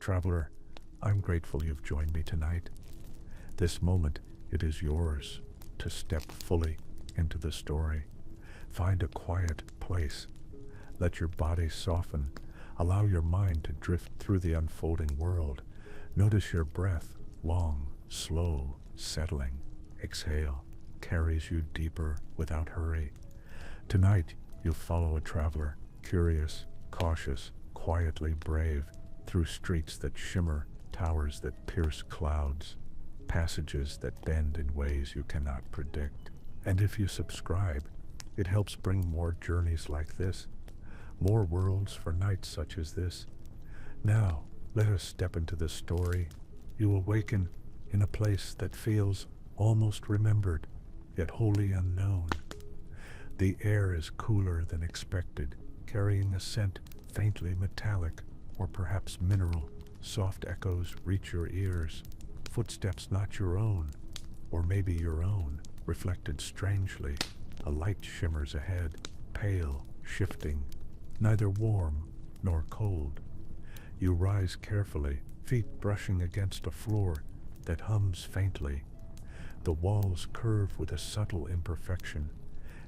Traveler, I'm grateful you've joined me tonight. This moment, it is yours to step fully into the story. Find a quiet place. Let your body soften. Allow your mind to drift through the unfolding world. Notice your breath, long, slow, settling. Exhale, carries you deeper without hurry. Tonight, you'll follow a traveler, curious, cautious, quietly brave, through streets that shimmer, towers that pierce clouds, passages that bend in ways you cannot predict. And if you subscribe, it helps bring more journeys like this, more worlds for nights such as this. Now, let us step into the story. You awaken in a place that feels almost remembered, yet wholly unknown. The air is cooler than expected, carrying a scent faintly metallic, or perhaps mineral. Soft echoes reach your ears, footsteps not your own, or maybe your own, reflected strangely. A light shimmers ahead, pale, shifting, neither warm nor cold. You rise carefully, feet brushing against a floor that hums faintly. The walls curve with a subtle imperfection,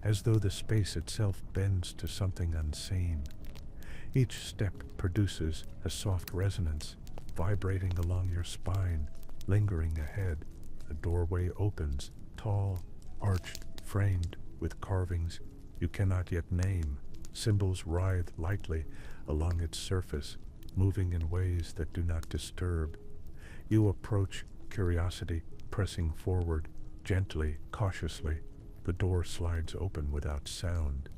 as though the space itself bends to something unseen. Each step produces a soft resonance, vibrating along your spine, lingering ahead. A doorway opens, tall, arched, framed with carvings you cannot yet name. Symbols writhe lightly along its surface, moving in ways that do not disturb. You approach, curiosity pressing forward, gently, cautiously. The door slides open without sound.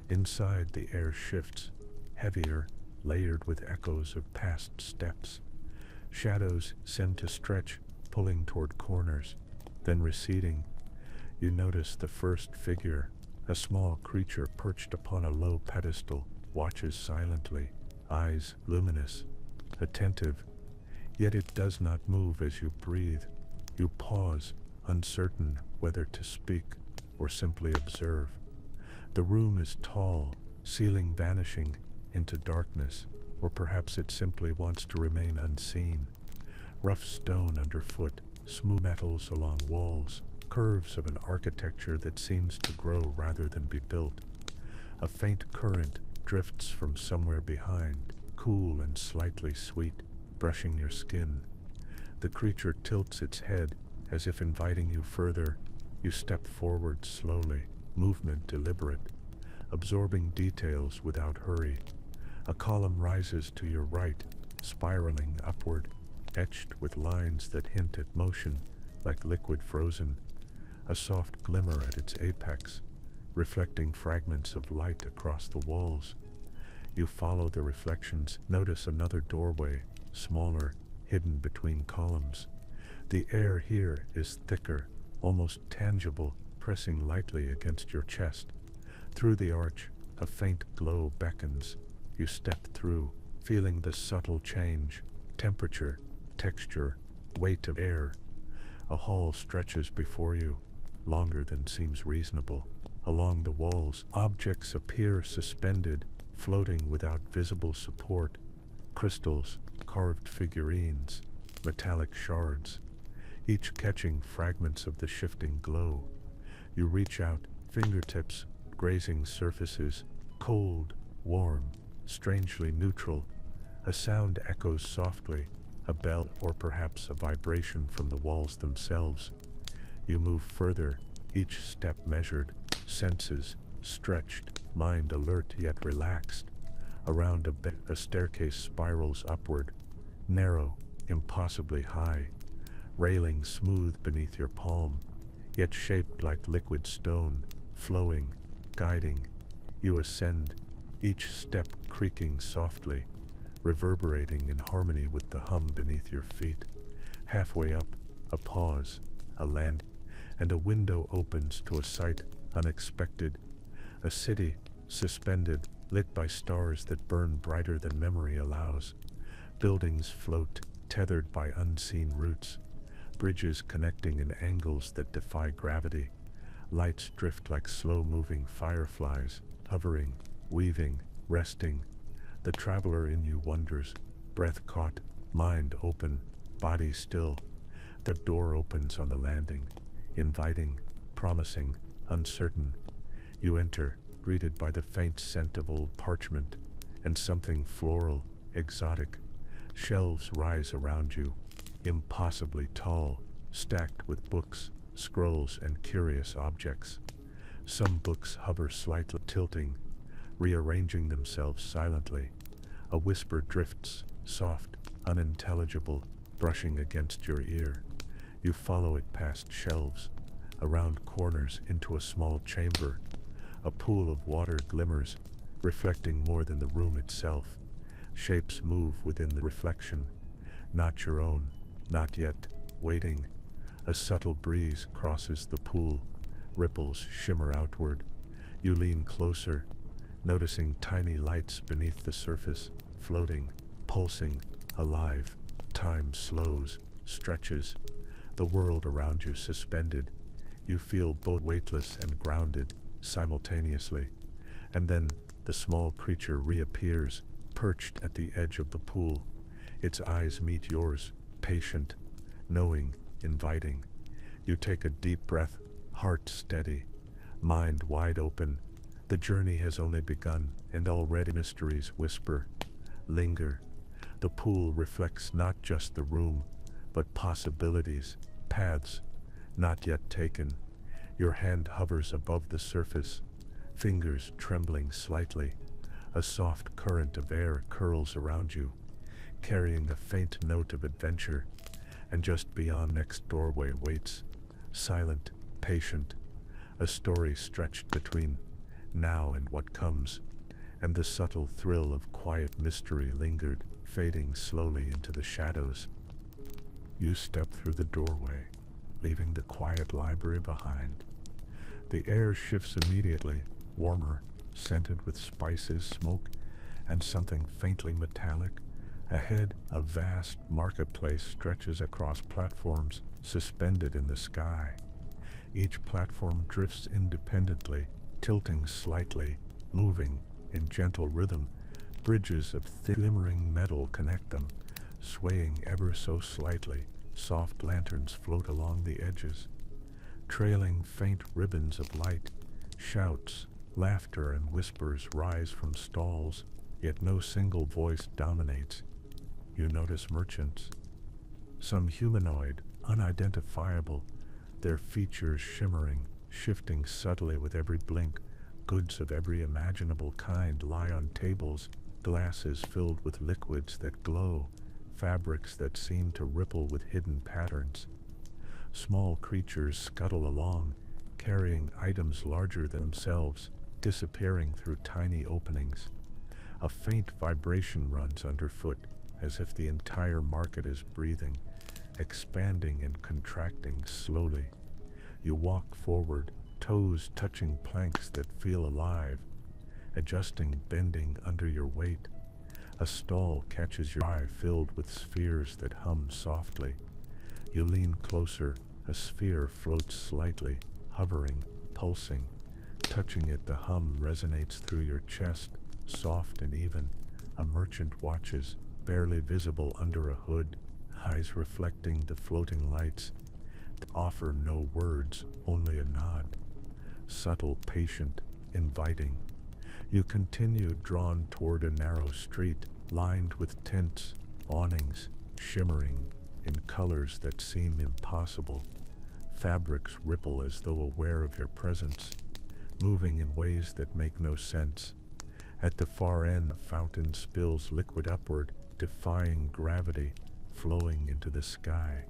Inside, the air shifts, heavier, layered with echoes of past steps. Shadows seem to stretch, pulling toward corners, then receding. You notice the first figure, a small creature perched upon a low pedestal, watches silently, eyes luminous, attentive. Yet it does not move as you breathe. You pause, uncertain whether to speak or simply observe. The room is tall, ceiling vanishing into darkness, or perhaps it simply wants to remain unseen. Rough stone underfoot, smooth metals along walls, curves of an architecture that seems to grow rather than be built. A faint current drifts from somewhere behind, cool and slightly sweet, brushing your skin. The creature tilts its head as if inviting you further. You step forward slowly, movement deliberate, absorbing details without hurry. A column rises to your right, spiraling upward, etched with lines that hint at motion, like liquid frozen. A soft glimmer at its apex, reflecting fragments of light across the walls. You follow the reflections, notice another doorway, smaller, hidden between columns. The air here is thicker, almost tangible, pressing lightly against your chest. Through the arch, a faint glow beckons. You step through, feeling the subtle change, temperature, texture, weight of air. A hall stretches before you, longer than seems reasonable. Along the walls, objects appear suspended, floating without visible support. Crystals, carved figurines, metallic shards, each catching fragments of the shifting glow. You reach out, fingertips grazing surfaces, cold, warm, strangely neutral. A sound echoes softly, a bell or perhaps a vibration from the walls themselves. You move further, each step measured, senses stretched, mind alert yet relaxed. Around a bend, a staircase spirals upward, narrow, impossibly high, railing smooth beneath your palm, yet shaped like liquid stone, flowing, guiding. You ascend, each step creaking softly, reverberating in harmony with the hum beneath your feet. Halfway up, a pause, a land, and a window opens to a sight unexpected. A city, suspended, lit by stars that burn brighter than memory allows. Buildings float, tethered by unseen roots. Bridges connecting in angles that defy gravity. Lights drift like slow-moving fireflies, hovering, weaving, resting. The traveler in you wonders, breath caught, Mind open, body still. The door opens on the landing, inviting, promising, uncertain. You enter, greeted by the faint scent of old parchment and something floral, exotic. Shelves rise around you, impossibly tall, stacked with books, scrolls, and curious objects. Some books hover slightly, tilting, rearranging themselves silently. A whisper drifts, soft, unintelligible, brushing against your ear. You follow it past shelves, around corners into a small chamber. A pool of water glimmers, reflecting more than the room itself. Shapes move within the reflection, not your own, not yet, waiting. A subtle breeze crosses the pool, ripples shimmer outward. You lean closer, noticing tiny lights beneath the surface, floating, pulsing, alive. Time slows, stretches, the world around you suspended. You feel both weightless and grounded simultaneously. And then the small creature reappears, perched at the edge of the pool. Its eyes meet yours, patient, knowing, inviting. You take a deep breath, heart steady, mind wide open. The journey has only begun, and already mysteries whisper, linger. The pool reflects not just the room, but possibilities, paths, not yet taken. Your hand hovers above the surface, fingers trembling slightly. A soft current of air curls around you, carrying a faint note of adventure, and just beyond next doorway waits, silent, patient, a story stretched between now and what comes, and the subtle thrill of quiet mystery lingered, fading slowly into the shadows. You step through the doorway, leaving the quiet library behind. The air shifts immediately, warmer, scented with spices, smoke, and something faintly metallic. Ahead, a vast marketplace stretches across platforms suspended in the sky. Each platform drifts independently, tilting slightly, moving in gentle rhythm. Bridges of thin, glimmering metal connect them, swaying ever so slightly. Soft lanterns float along the edges, trailing faint ribbons of light. Shouts, laughter, and whispers rise from stalls, yet no single voice dominates. You notice merchants, some humanoid, unidentifiable, their features shimmering, shifting subtly with every blink. Goods of every imaginable kind lie on tables, glasses filled with liquids that glow, fabrics that seem to ripple with hidden patterns. Small creatures scuttle along, carrying items larger than themselves, disappearing through tiny openings. A faint vibration runs underfoot, as if the entire market is breathing, expanding and contracting slowly. You walk forward, toes touching planks that feel alive, adjusting, bending under your weight. A stall catches your eye, filled with spheres that hum softly. You lean closer, a sphere floats slightly, hovering, pulsing. Touching it, the hum resonates through your chest, soft and even. A merchant watches, barely visible under a hood, eyes reflecting the floating lights. Offer no words, only a nod. Subtle, patient, inviting. You continue, drawn toward a narrow street, lined with tents, awnings, shimmering in colors that seem impossible. Fabrics ripple as though aware of your presence, moving in ways that make no sense. At the far end, a fountain spills liquid upward, defying gravity, flowing into the sky.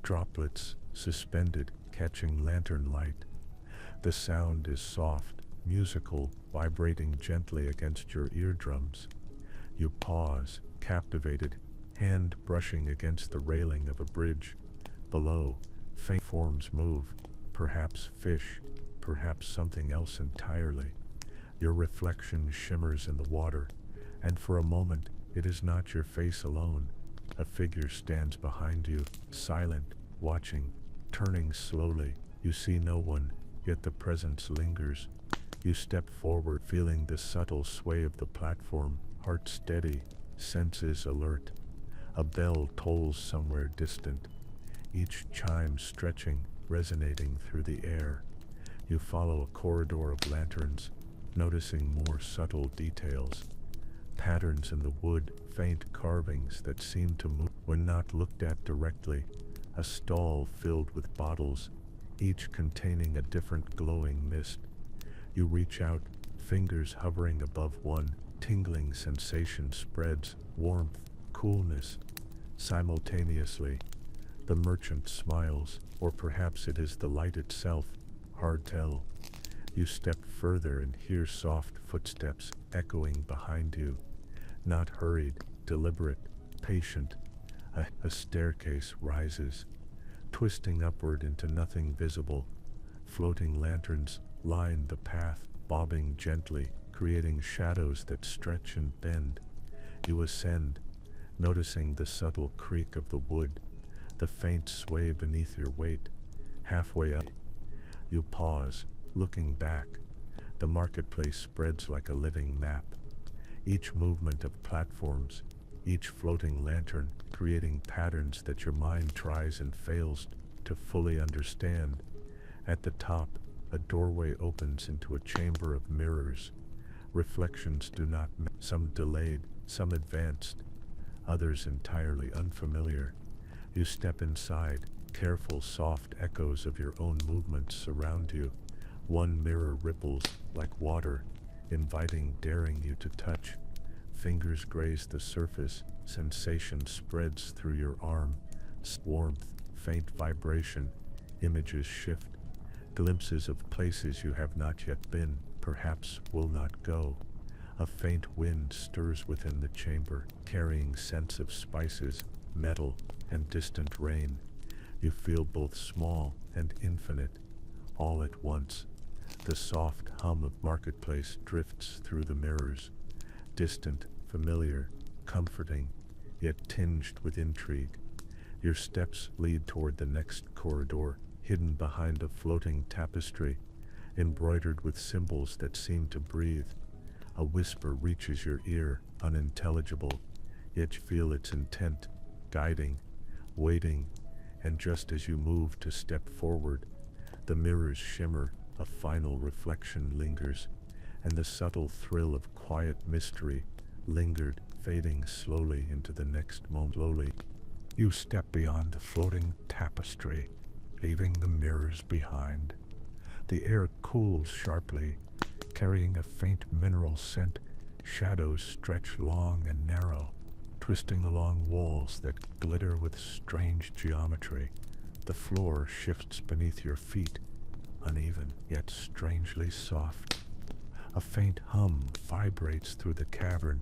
Droplets, suspended, catching lantern light. The sound is soft, musical, vibrating gently against your eardrums. You pause, captivated, hand brushing against the railing of a bridge. Below, faint forms move, perhaps fish, perhaps something else entirely. Your reflection shimmers in the water, and for a moment, it is not your face alone. A figure stands behind you, silent, watching, turning slowly. You see no one, yet the presence lingers. You step forward, feeling the subtle sway of the platform, heart steady, senses alert. A bell tolls somewhere distant, each chime stretching, resonating through the air. You follow a corridor of lanterns, noticing more subtle details. Patterns in the wood, faint carvings that seem to move when not looked at directly. A stall filled with bottles, each containing a different glowing mist. You reach out, fingers hovering above one. Tingling sensation spreads, warmth, coolness. Simultaneously, the merchant smiles, or perhaps it is the light itself, hard tell. You step further and hear soft footsteps echoing behind you. Not hurried, deliberate, patient. A staircase rises, twisting upward into nothing visible. Floating lanterns line the path, bobbing gently, creating shadows that stretch and bend. You ascend, noticing the subtle creak of the wood, the faint sway beneath your weight. Halfway up, you pause, looking back. The marketplace spreads like a living map. Each movement of platforms, each floating lantern, creating patterns that your mind tries and fails to fully understand. At the top, a doorway opens into a chamber of mirrors. Reflections do not match, some delayed, some advanced, others entirely unfamiliar. You step inside, careful soft echoes of your own movements surround you. One mirror ripples like water, inviting, daring you to touch. Fingers graze the surface, sensation spreads through your arm. Warmth, faint vibration, images shift. Glimpses of places you have not yet been, perhaps will not go. A faint wind stirs within the chamber, carrying scents of spices, metal, and distant rain. You feel both small and infinite, all at once. The soft hum of marketplace drifts through the mirrors, distant, familiar, comforting, yet tinged with intrigue. Your steps lead toward the next corridor, hidden behind a floating tapestry, embroidered with symbols that seem to breathe. A whisper reaches your ear, unintelligible, yet you feel its intent, guiding, waiting, and just as you move to step forward, the mirrors shimmer, a final reflection lingers, and the subtle thrill of quiet mystery lingered, fading slowly into the next moment. Slowly, you step beyond the floating tapestry, leaving the mirrors behind. The air cools sharply, carrying a faint mineral scent. Shadows stretch long and narrow, twisting along walls that glitter with strange geometry. The floor shifts beneath your feet, uneven yet strangely soft. A faint hum vibrates through the cavern,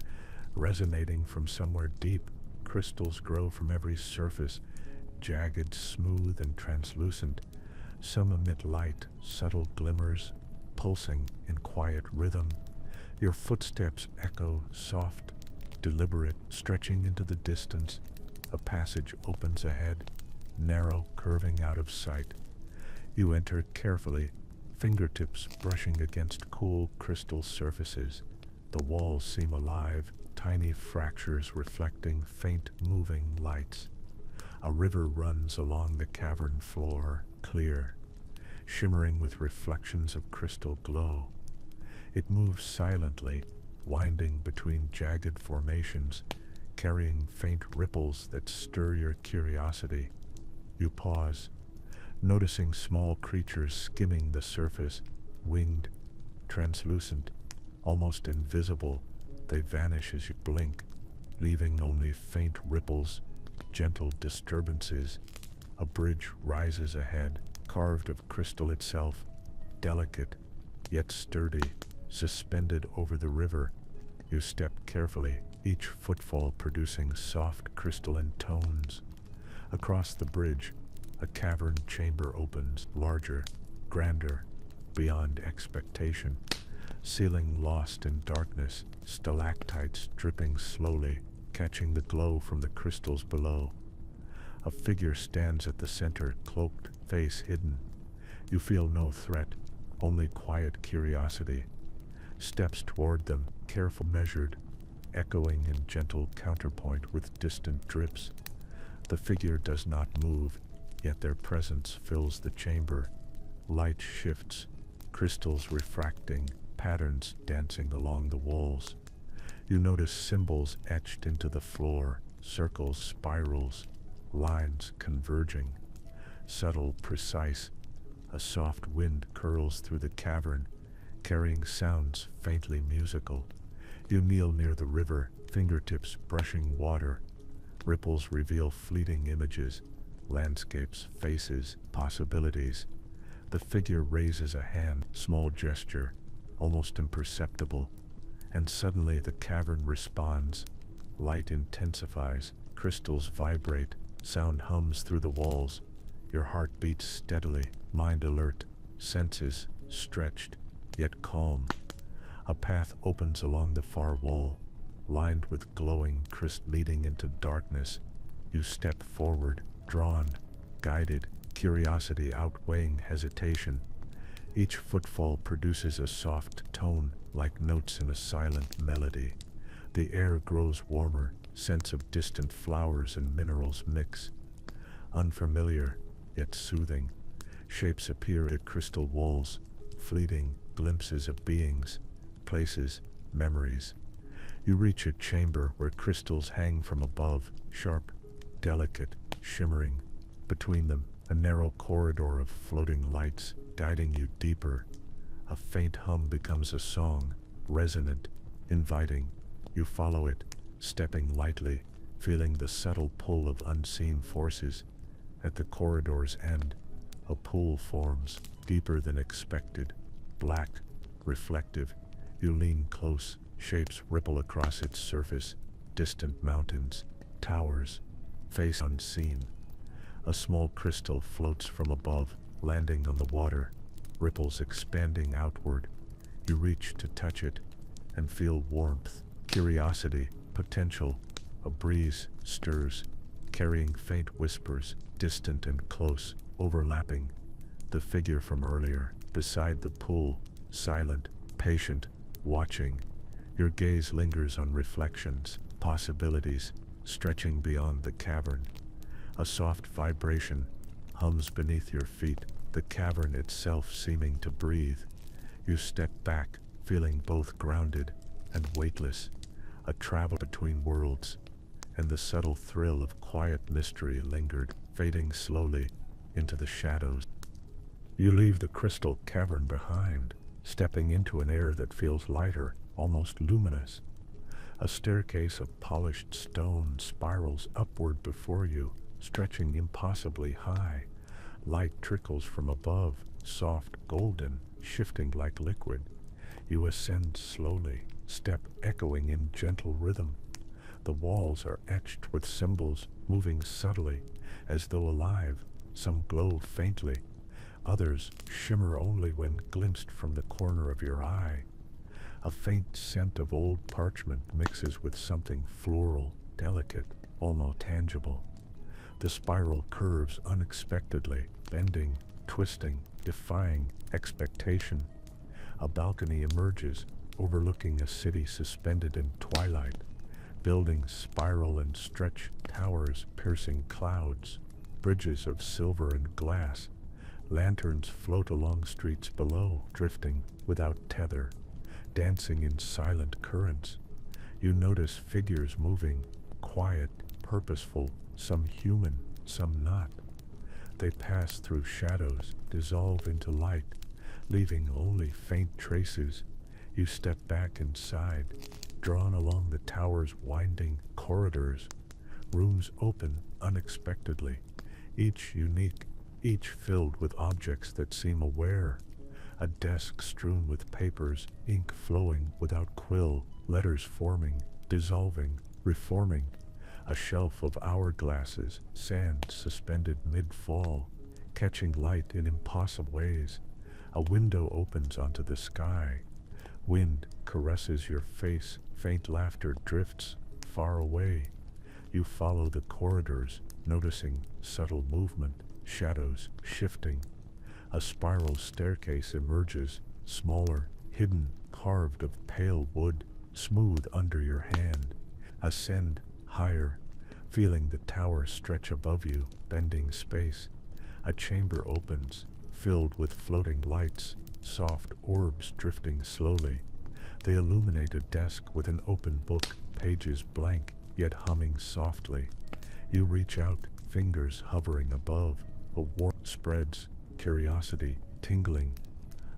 resonating from somewhere deep. Crystals grow from every surface, jagged, smooth, and translucent. Some emit light, subtle glimmers, pulsing in quiet rhythm. Your footsteps echo, soft, deliberate, stretching into the distance. A passage opens ahead, narrow, curving out of sight. You enter carefully, fingertips brushing against cool crystal surfaces. The walls seem alive, tiny fractures reflecting faint moving lights. A river runs along the cavern floor, clear, shimmering with reflections of crystal glow. It moves silently, winding between jagged formations, carrying faint ripples that stir your curiosity. You pause, noticing small creatures skimming the surface, winged, translucent, almost invisible. They vanish as you blink, leaving only faint ripples, gentle disturbances. A bridge rises ahead, carved of crystal itself, delicate, yet sturdy, suspended over the river. You step carefully, each footfall producing soft crystalline tones. Across the bridge, a cavern chamber opens, larger, grander, beyond expectation. Ceiling lost in darkness, stalactites dripping slowly, catching the glow from the crystals below. A figure stands at the center, cloaked, face hidden. You feel no threat, only quiet curiosity. Steps toward them, careful, measured, echoing in gentle counterpoint with distant drips. The figure does not move, yet their presence fills the chamber. Light shifts, crystals refracting, patterns dancing along the walls. You notice symbols etched into the floor, circles, spirals, lines converging. Subtle, precise, a soft wind curls through the cavern, carrying sounds faintly musical. You kneel near the river, fingertips brushing water. Ripples reveal fleeting images, landscapes, faces, possibilities. The figure raises a hand, small gesture, almost imperceptible, and suddenly the cavern responds. Light intensifies, crystals vibrate, sound hums through the walls. Your heart beats steadily, mind alert, senses stretched, yet calm. A path opens along the far wall, lined with glowing crystal leading into darkness. You step forward, drawn, guided, curiosity outweighing hesitation. Each footfall produces a soft tone, like notes in a silent melody. The air grows warmer, scents of distant flowers and minerals mix. Unfamiliar, yet soothing. Shapes appear at crystal walls, fleeting glimpses of beings, places, memories. You reach a chamber where crystals hang from above, sharp, delicate, shimmering. Between them, a narrow corridor of floating lights, guiding you deeper. A faint hum becomes a song, resonant, inviting. You follow it, stepping lightly, feeling the subtle pull of unseen forces. At the corridor's end, a pool forms, deeper than expected, black, reflective. You lean close, shapes ripple across its surface, distant mountains, towers, face unseen. A small crystal floats from above, landing on the water, ripples expanding outward. You reach to touch it, and feel warmth, curiosity, potential. A breeze stirs, carrying faint whispers, distant and close, overlapping. The figure from earlier, beside the pool, silent, patient, watching. Your gaze lingers on reflections, possibilities, stretching beyond the cavern. A soft vibration hums beneath your feet, the cavern itself seeming to breathe. You step back, feeling both grounded and weightless, a travel between worlds, and the subtle thrill of quiet mystery lingered, fading slowly into the shadows. You leave the crystal cavern behind, stepping into an air that feels lighter, almost luminous. A staircase of polished stone spirals upward before you, stretching impossibly high. Light trickles from above, soft, golden, shifting like liquid. You ascend slowly, step echoing in gentle rhythm. The walls are etched with symbols, moving subtly, as though alive. Some glow faintly, others shimmer only when glimpsed from the corner of your eye. A faint scent of old parchment mixes with something floral, delicate, almost tangible. The spiral curves unexpectedly, bending, twisting, defying expectation. A balcony emerges, overlooking a city suspended in twilight. Buildings spiral and stretch, towers piercing clouds, bridges of silver and glass. Lanterns float along streets below, drifting without tether, dancing in silent currents. You notice figures moving, quiet, purposeful, some human, some not. They pass through shadows, dissolve into light, leaving only faint traces. You step back inside, drawn along the tower's winding corridors. Rooms open unexpectedly, each unique, each filled with objects that seem aware. A desk strewn with papers, ink flowing without quill, letters forming, dissolving, reforming. A shelf of hourglasses, sand suspended mid-fall, catching light in impossible ways. A window opens onto the sky. Wind caresses your face, faint laughter drifts far away. You follow the corridors, noticing subtle movement, shadows shifting. A spiral staircase emerges, smaller, hidden, carved of pale wood, smooth under your hand. Ascend higher, feeling the tower stretch above you, bending space. A chamber opens, filled with floating lights, soft orbs drifting slowly. They illuminate a desk with an open book, pages blank, yet humming softly. You reach out, fingers hovering above. A warmth spreads, curiosity tingling.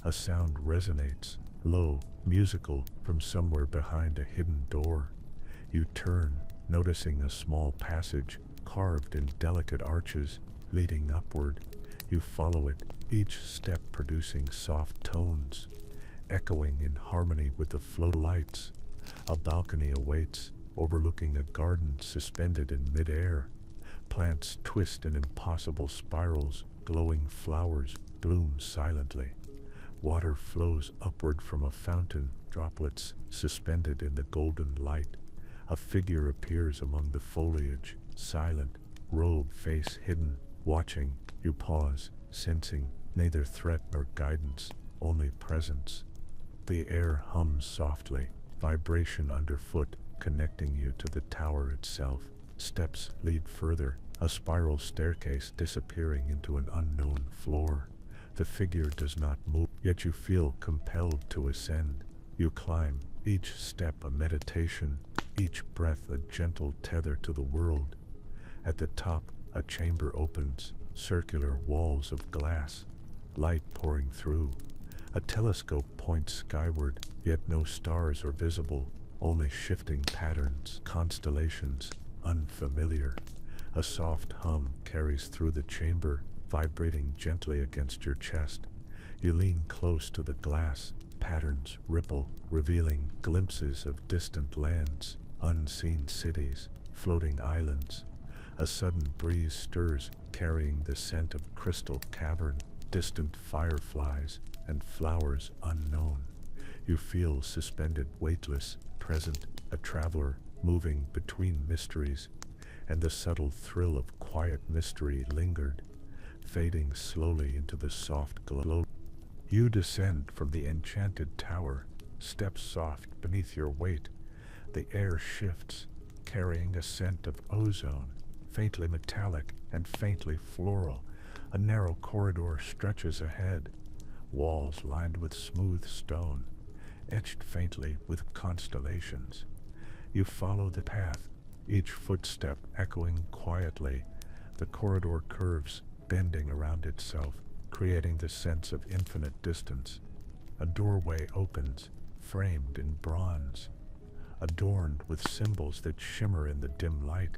A sound resonates, low, musical, from somewhere behind a hidden door. You turn, noticing a small passage, carved in delicate arches, leading upward. You follow it, each step producing soft tones, echoing in harmony with the flow lights. A balcony awaits, overlooking a garden suspended in midair. Plants twist in impossible spirals, glowing flowers bloom silently. Water flows upward from a fountain, droplets suspended in the golden light. A figure appears among the foliage, silent, robe face hidden, watching. You pause, sensing neither threat nor guidance, only presence. The air hums softly, vibration underfoot, connecting you to the tower itself. Steps lead further, a spiral staircase disappearing into an unknown floor. The figure does not move, yet you feel compelled to ascend. You climb, each step a meditation, each breath a gentle tether to the world. At the top, a chamber opens, circular walls of glass, light pouring through. A telescope points skyward, yet no stars are visible, only shifting patterns, constellations, unfamiliar. A soft hum carries through the chamber, vibrating gently against your chest. You lean close to the glass, patterns ripple, revealing glimpses of distant lands, unseen cities, floating islands. A sudden breeze stirs, carrying the scent of crystal cavern, distant fireflies, and flowers unknown. You feel suspended, weightless, present, a traveler, moving between mysteries, and the subtle thrill of quiet mystery lingered, fading slowly into the soft glow. You descend from the enchanted tower, steps soft beneath your weight. The air shifts, carrying a scent of ozone, faintly metallic and faintly floral. A narrow corridor stretches ahead, walls lined with smooth stone, etched faintly with constellations. You follow the path, each footstep echoing quietly. The corridor curves, bending around itself, creating the sense of infinite distance. A doorway opens, framed in bronze, adorned with symbols that shimmer in the dim light.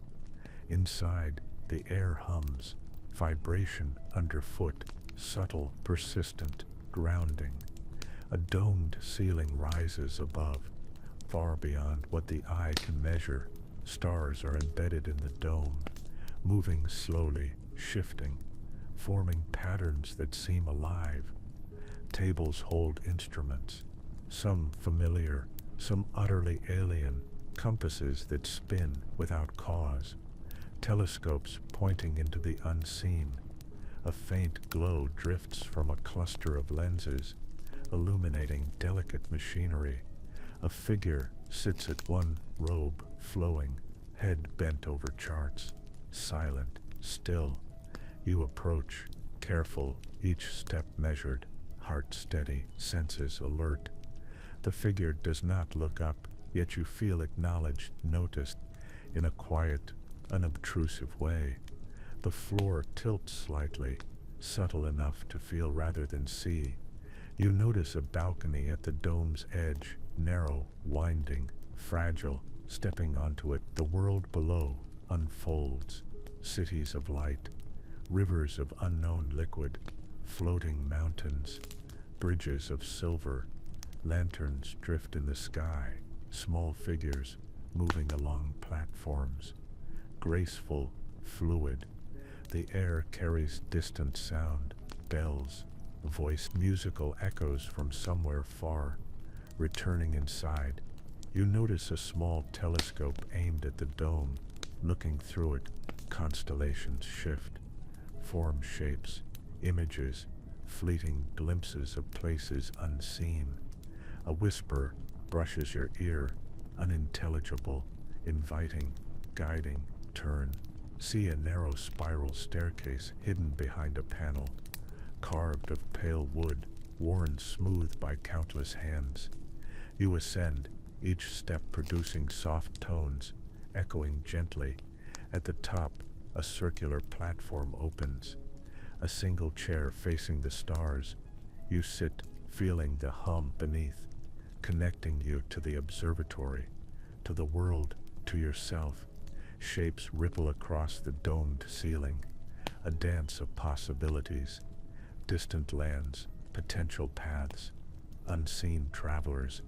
Inside, the air hums, vibration underfoot, subtle, persistent, grounding. A domed ceiling rises above, far beyond what the eye can measure. Stars are embedded in the dome, moving slowly, shifting, forming patterns that seem alive. Tables hold instruments, some familiar, some utterly alien, compasses that spin without cause, telescopes pointing into the unseen. A faint glow drifts from a cluster of lenses, illuminating delicate machinery. A figure sits at one, robe flowing, head bent over charts, silent, still. You approach, careful, each step measured, heart steady, senses alert. The figure does not look up, yet you feel acknowledged, noticed, in a quiet, unobtrusive way. The floor tilts slightly, subtle enough to feel rather than see. You notice a balcony at the dome's edge, narrow, winding, fragile. Stepping onto it, the world below unfolds. Cities of light, rivers of unknown liquid, floating mountains, bridges of silver, lanterns drift in the sky, small figures moving along platforms. Graceful, fluid, the air carries distant sound, bells, voice, musical echoes from somewhere far. Returning inside, you notice a small telescope aimed at the dome. Looking through it, constellations shift, form shapes, images, fleeting glimpses of places unseen. A whisper brushes your ear, unintelligible, inviting, guiding, turn. See a narrow spiral staircase hidden behind a panel, carved of pale wood, worn smooth by countless hands. You ascend, each step producing soft tones, echoing gently. At the top, a circular platform opens, a single chair facing the stars. You sit, feeling the hum beneath, connecting you to the observatory, to the world, to yourself. Shapes ripple across the domed ceiling, a dance of possibilities, distant lands, potential paths, unseen travelers.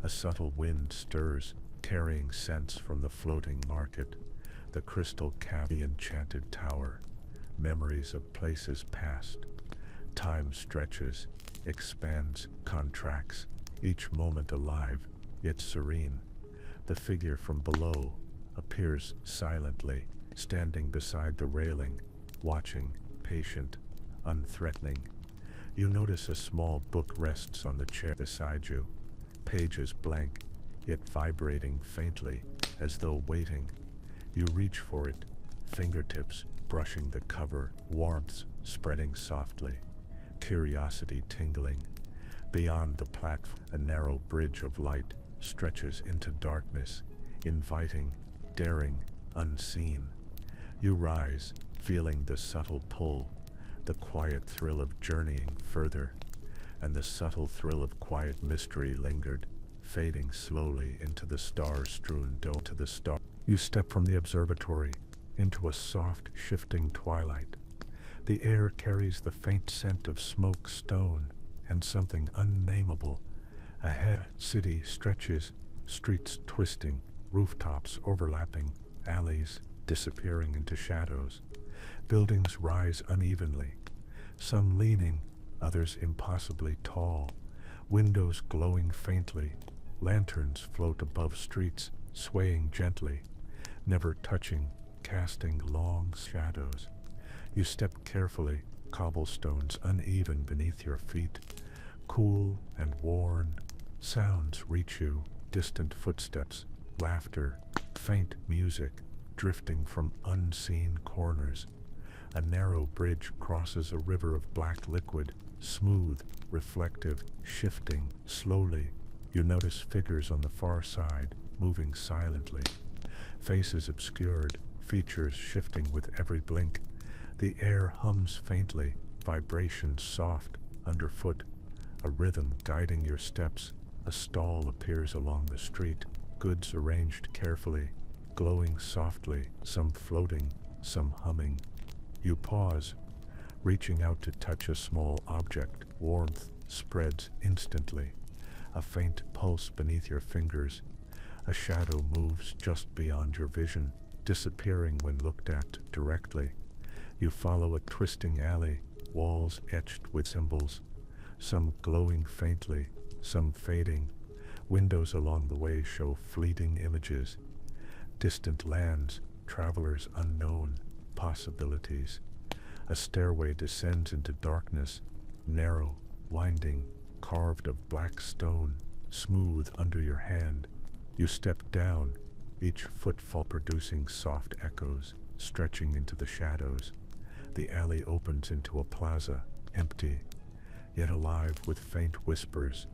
A subtle wind stirs, carrying scents from the floating market, the crystal cave, the enchanted tower, memories of places past. Time stretches, expands, contracts, each moment alive, yet serene. The figure from below appears silently, standing beside the railing, watching, patient, unthreatening. You notice a small book rests on the chair beside you, pages blank, yet vibrating faintly, as though waiting. You reach for it, fingertips brushing the cover, warmth spreading softly, curiosity tingling. Beyond the platform, a narrow bridge of light stretches into darkness, inviting, daring, unseen. You rise, feeling the subtle pull, the quiet thrill of journeying further, and the subtle thrill of quiet mystery lingered, fading slowly into the star-strewn dome. To the star. You step from the observatory into a soft, shifting twilight. The air carries the faint scent of smoke, stone, and something unnameable. Ahead, city stretches, streets twisting, rooftops overlapping, alleys disappearing into shadows. Buildings rise unevenly, some leaning, others impossibly tall. Windows glowing faintly, lanterns float above streets, swaying gently, never touching, casting long shadows. You step carefully, cobblestones uneven beneath your feet, cool and worn. Sounds reach you, distant footsteps, laughter, faint music, drifting from unseen corners. A narrow bridge crosses a river of black liquid, smooth, reflective, shifting. Slowly, you notice figures on the far side, moving silently. Faces obscured, features shifting with every blink. The air hums faintly, vibrations soft, underfoot, a rhythm guiding your steps. A stall appears along the street, goods arranged carefully, glowing softly, some floating, some humming. You pause, reaching out to touch a small object. Warmth spreads instantly, a faint pulse beneath your fingers. A shadow moves just beyond your vision, disappearing when looked at directly. You follow a twisting alley, walls etched with symbols, some glowing faintly, some fading. Windows along the way show fleeting images, distant lands, travelers unknown, possibilities. A stairway descends into darkness, narrow, winding, carved of black stone, smooth under your hand. You step down, each footfall producing soft echoes, stretching into the shadows. The alley opens into a plaza, empty, yet alive with faint whispers,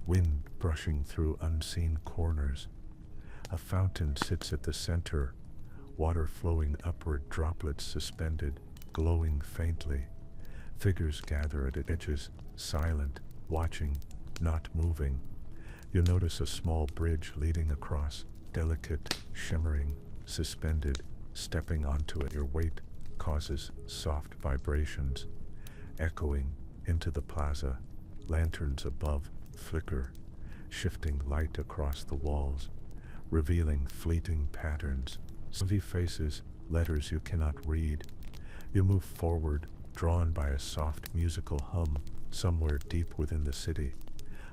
wind brushing through unseen corners. A fountain sits at the center, water flowing upward, droplets suspended, glowing faintly. Figures gather at its edges, silent, watching, not moving. You notice a small bridge leading across, delicate, shimmering, suspended. Stepping onto it, your weight causes soft vibrations, echoing into the plaza. Lanterns above flicker, shifting light across the walls, revealing fleeting patterns. Heavy faces, letters you cannot read. You move forward, drawn by a soft musical hum. Somewhere deep within the city,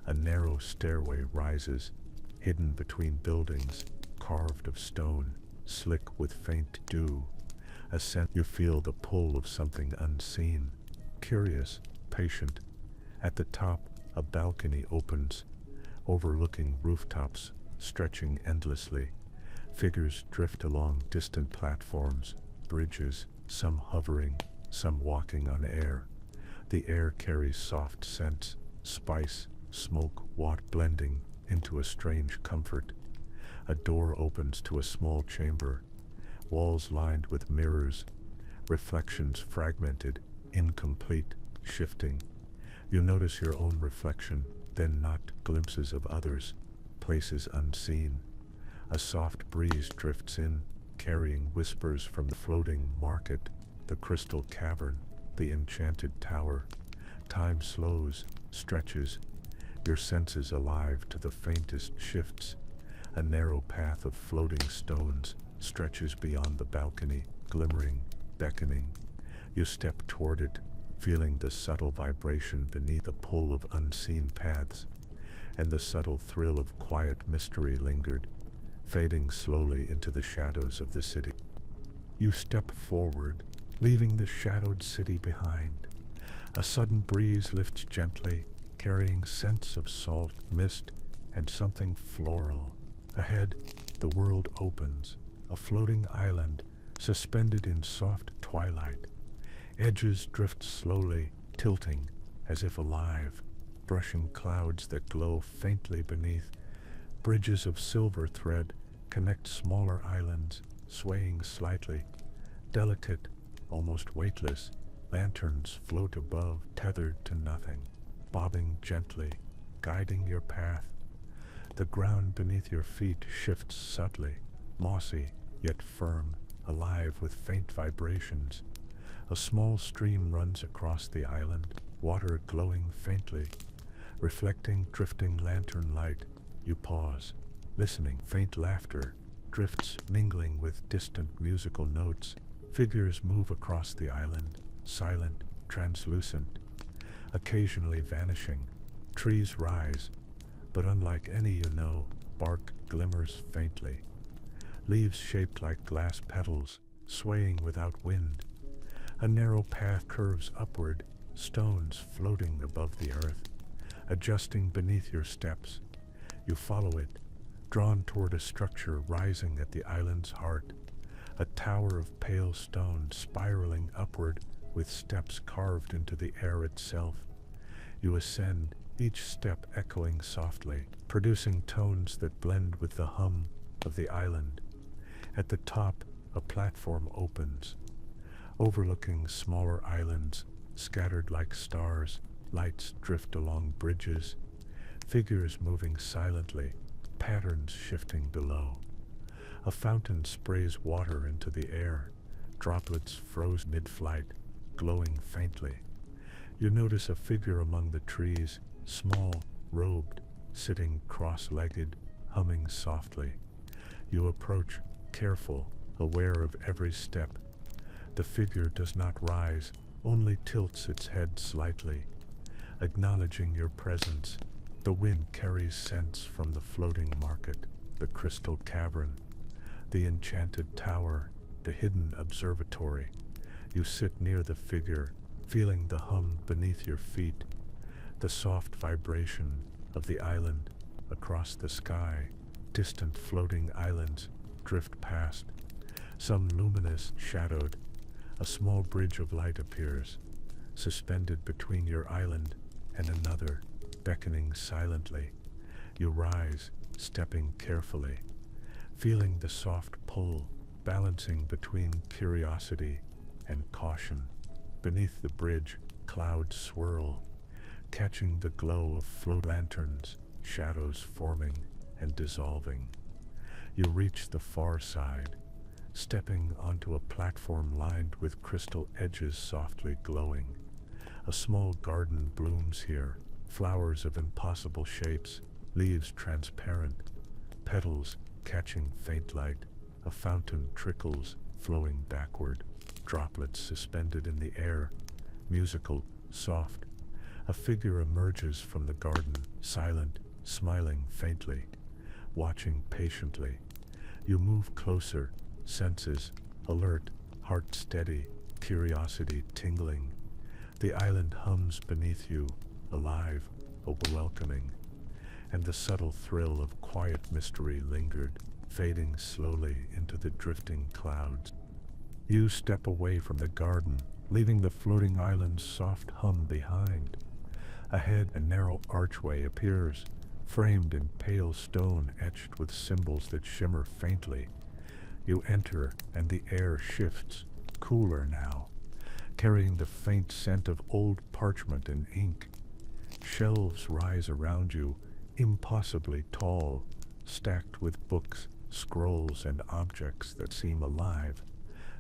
a narrow stairway rises, hidden between buildings, carved of stone, slick with faint dew. Ascend, you feel the pull of something unseen, curious, patient. At the top, a balcony opens, overlooking rooftops, stretching endlessly. Figures drift along distant platforms, bridges, some hovering, some walking on air. The air carries soft scents, spice, smoke, blending into a strange comfort. A door opens to a small chamber, walls lined with mirrors, reflections fragmented, incomplete, shifting. You notice your own reflection, then not glimpses of others, places unseen. A soft breeze drifts in, carrying whispers from the floating market, the crystal cavern, the enchanted tower. Time slows, stretches, your senses alive to the faintest shifts. A narrow path of floating stones stretches beyond the balcony, glimmering, beckoning. You step toward it, feeling the subtle vibration beneath the pull of unseen paths, and the subtle thrill of quiet mystery lingered, fading slowly into the shadows of the city. You step forward, leaving the shadowed city behind. A sudden breeze lifts gently, carrying scents of salt, mist, and something floral. Ahead, the world opens, a floating island, suspended in soft twilight. Edges drift slowly, tilting, as if alive, brushing clouds that glow faintly beneath. Bridges of silver thread connect smaller islands, swaying slightly. Delicate, almost weightless, lanterns float above, tethered to nothing, bobbing gently, guiding your path. The ground beneath your feet shifts subtly, mossy, yet firm, alive with faint vibrations. A small stream runs across the island, water glowing faintly, reflecting drifting lantern light. You pause, listening. Faint laughter drifts, mingling with distant musical notes. Figures move across the island, silent, translucent, occasionally vanishing. Trees rise, but unlike any you know, bark glimmers faintly. Leaves shaped like glass petals, swaying without wind. A narrow path curves upward, stones floating above the earth, adjusting beneath your steps. You follow it, drawn toward a structure rising at the island's heart, a tower of pale stone spiraling upward with steps carved into the air itself. You ascend, each step echoing softly, producing tones that blend with the hum of the island. At the top, a platform opens, overlooking smaller islands scattered like stars. Lights drift along bridges, figures moving silently, patterns shifting below. A fountain sprays water into the air, droplets froze mid-flight, glowing faintly. You notice a figure among the trees, small, robed, sitting cross-legged, humming softly. You approach, careful, aware of every step. The figure does not rise, only tilts its head slightly, acknowledging your presence. The wind carries scents from the floating market, the crystal cavern, the enchanted tower, the hidden observatory. You sit near the figure, feeling the hum beneath your feet, the soft vibration of the island across the sky. Distant floating islands drift past, some luminous, shadowed. A small bridge of light appears, suspended between your island and another, beckoning silently. You rise, stepping carefully, feeling the soft pull, balancing between curiosity and caution. Beneath the bridge, clouds swirl, catching the glow of float lanterns, shadows forming and dissolving. You reach the far side, stepping onto a platform lined with crystal edges softly glowing. A small garden blooms here, flowers of impossible shapes, leaves transparent, petals catching faint light. A fountain trickles, flowing backward, droplets suspended in the air, musical, soft. A figure emerges from the garden, silent, smiling faintly, watching patiently. You move closer, senses alert, heart steady, curiosity tingling. The island hums beneath you, alive, welcoming. and the subtle thrill of quiet mystery lingered, fading slowly into the drifting clouds. You step away from the garden, leaving the floating island's soft hum behind. Ahead, a narrow archway appears, framed in pale stone etched with symbols that shimmer faintly. You enter, and the air shifts, cooler now, carrying the faint scent of old parchment and ink. Shelves rise around you, impossibly tall, stacked with books, scrolls, and objects that seem alive.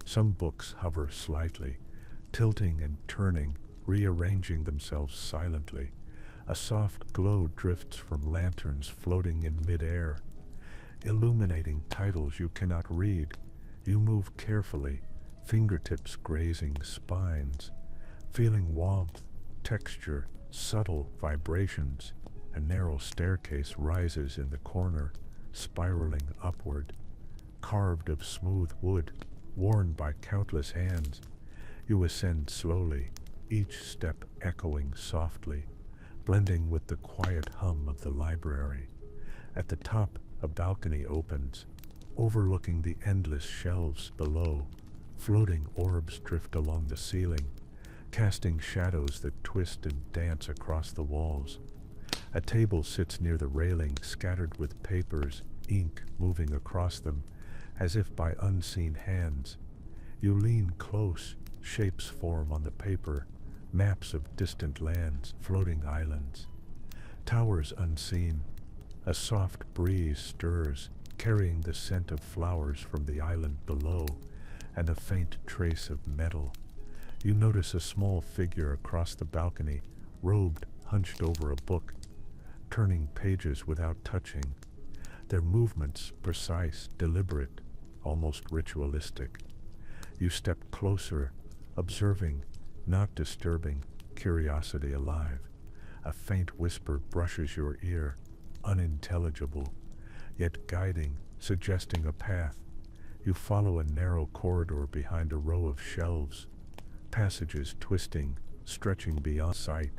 Some books hover slightly, tilting and turning, rearranging themselves silently. A soft glow drifts from lanterns floating in midair, illuminating titles you cannot read. You move carefully, fingertips grazing spines, feeling warmth, texture, subtle vibrations. A narrow staircase rises in the corner, spiraling upward, carved of smooth wood, worn by countless hands. You ascend slowly, each step echoing softly, blending with the quiet hum of the library. At the top, a balcony opens, overlooking the endless shelves below. Floating orbs drift along the ceiling, casting shadows that twist and dance across the walls. A table sits near the railing, scattered with papers, ink moving across them, as if by unseen hands. You lean close, shapes form on the paper, maps of distant lands, floating islands. Towers unseen. A soft breeze stirs, carrying the scent of flowers from the island below, and a faint trace of metal. You notice a small figure across the balcony, robed, hunched over a book, turning pages without touching. Their movements precise, deliberate, almost ritualistic. You step closer, observing, not disturbing, curiosity alive. A faint whisper brushes your ear, unintelligible, yet guiding, suggesting a path. You follow a narrow corridor behind a row of shelves, passages twisting, stretching beyond sight.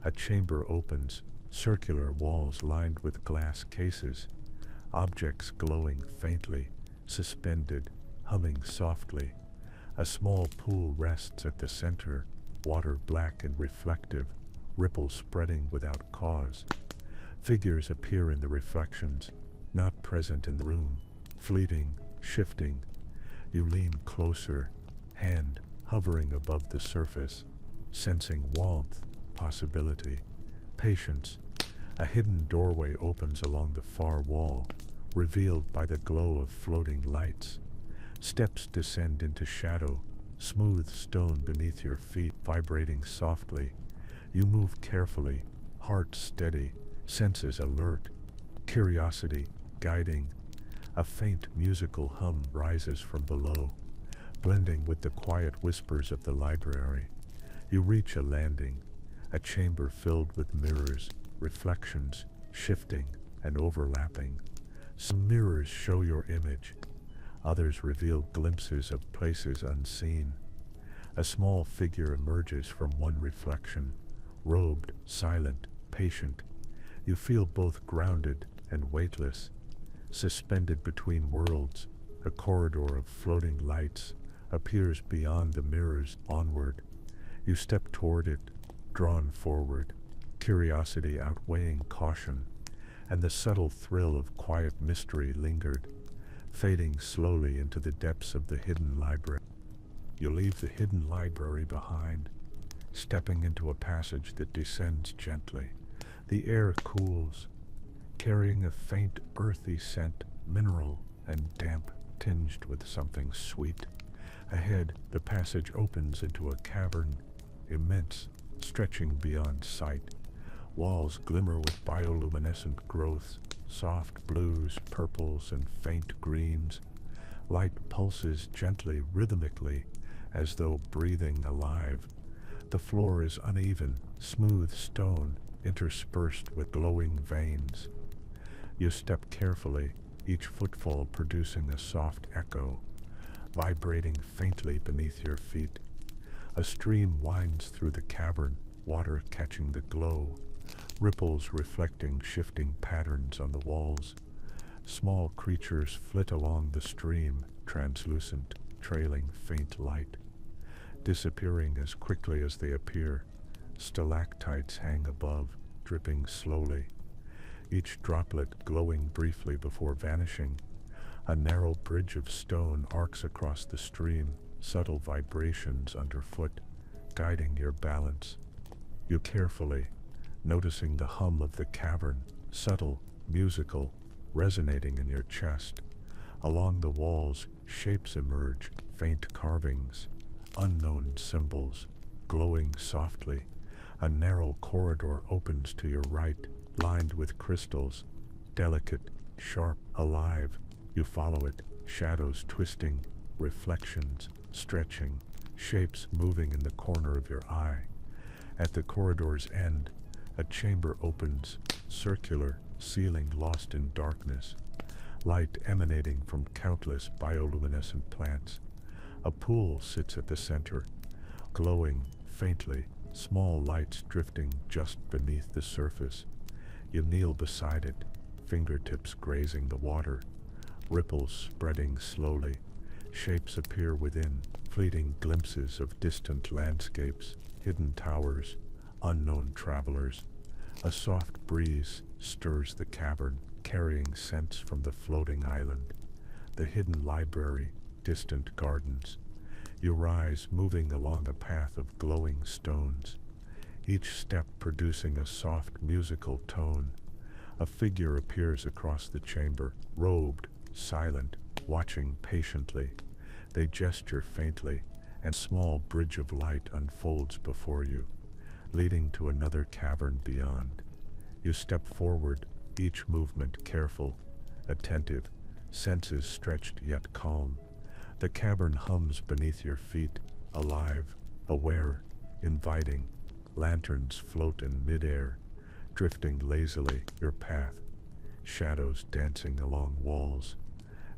A chamber opens, circular walls lined with glass cases, objects glowing faintly, suspended, humming softly. A small pool rests at the center, water black and reflective, ripples spreading without cause. Figures appear in the reflections, not present in the room, fleeting, shifting. You lean closer, hand hovering above the surface, sensing warmth, possibility, patience. A hidden doorway opens along the far wall, revealed by the glow of floating lights. Steps descend into shadow, smooth stone beneath your feet vibrating softly. You move carefully, heart steady, senses alert, curiosity guiding. A faint musical hum rises from below, blending with the quiet whispers of the library. You reach a landing, a chamber filled with mirrors, reflections, shifting and overlapping. Some mirrors show your image, others reveal glimpses of places unseen. A small figure emerges from one reflection, robed, silent, patient. You feel both grounded and weightless, suspended between worlds. A corridor of floating lights appears beyond the mirrors. Onward, you step toward it, drawn forward, curiosity outweighing caution, and the subtle thrill of quiet mystery lingered, fading slowly into the depths of the hidden library. You leave the hidden library behind, stepping into a passage that descends gently. The air cools, carrying a faint earthy scent, mineral and damp, tinged with something sweet. Ahead, the passage opens into a cavern, immense, stretching beyond sight. Walls glimmer with bioluminescent growths, soft blues, purples, and faint greens. Light pulses gently, rhythmically, as though breathing alive. The floor is uneven, smooth stone, interspersed with glowing veins. You step carefully, each footfall producing a soft echo, vibrating faintly beneath your feet. A stream winds through the cavern, water catching the glow. ripples reflecting shifting patterns on the walls. Small creatures flit along the stream, translucent, trailing faint light, disappearing as quickly as they appear. Stalactites hang above, dripping slowly, each droplet glowing briefly before vanishing. A narrow bridge of stone arcs across the stream, subtle vibrations underfoot, guiding your balance. You carefully, noticing the hum of the cavern, subtle, musical, resonating in your chest. Along the walls, shapes emerge, faint carvings, unknown symbols, glowing softly. A narrow corridor opens to your right, lined with crystals, delicate, sharp, alive. You follow it, shadows twisting, reflections stretching, shapes moving in the corner of your eye. At the corridor's end, a chamber opens, circular, ceiling lost in darkness, light emanating from countless bioluminescent plants. A pool sits at the center, glowing faintly, small lights drifting just beneath the surface. You kneel beside it, fingertips grazing the water, ripples spreading slowly. Shapes appear within, fleeting glimpses of distant landscapes, hidden towers, unknown travelers. A soft breeze stirs the cavern, carrying scents from the floating island, the hidden library, distant gardens. You rise, moving along a path of glowing stones, each step producing a soft musical tone. A figure appears across the chamber, robed, silent, watching patiently. They gesture faintly, and a small bridge of light unfolds before you, leading to another cavern beyond. You step forward, each movement careful, attentive, senses stretched yet calm. The cavern hums beneath your feet, alive, aware, inviting. Lanterns float in midair, drifting lazily your path, shadows dancing along walls.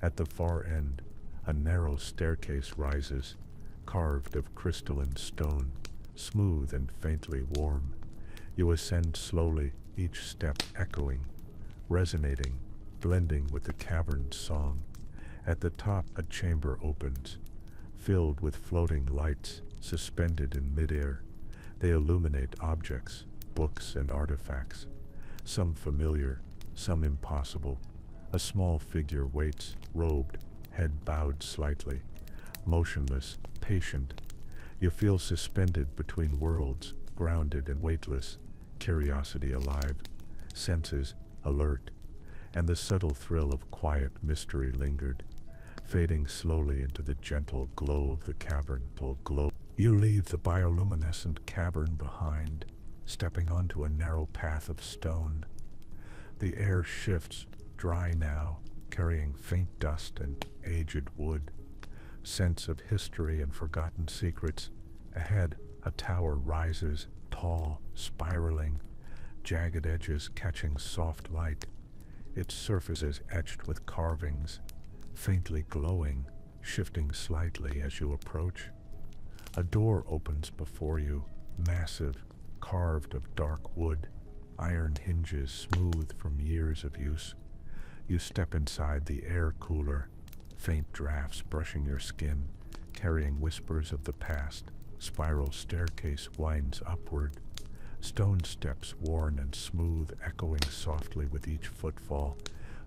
At the far end, a narrow staircase rises, carved of crystalline stone, smooth and faintly warm. You ascend slowly, each step echoing, resonating, blending with the cavern's song. At the top, a chamber opens, filled with floating lights suspended in midair. They illuminate objects, books, and artifacts, some familiar, some impossible. A small figure waits, robed, head bowed slightly, motionless, patient. You feel suspended between worlds, grounded and weightless, curiosity alive, senses alert, and the subtle thrill of quiet mystery lingered, fading slowly into the gentle glow of the cavern. You leave the bioluminescent cavern behind, stepping onto a narrow path of stone. The air shifts, dry now, carrying faint dust and aged wood, scents of history and forgotten secrets. Ahead, a tower rises, tall, spiraling, jagged edges catching soft light. Its surface is etched with carvings, faintly glowing, shifting slightly as you approach. A door opens before you, massive, carved of dark wood, iron hinges smooth from years of use. You step inside the air cooler, faint drafts brushing your skin, carrying whispers of the past. Spiral staircase winds upward, stone steps worn and smooth, echoing softly with each footfall.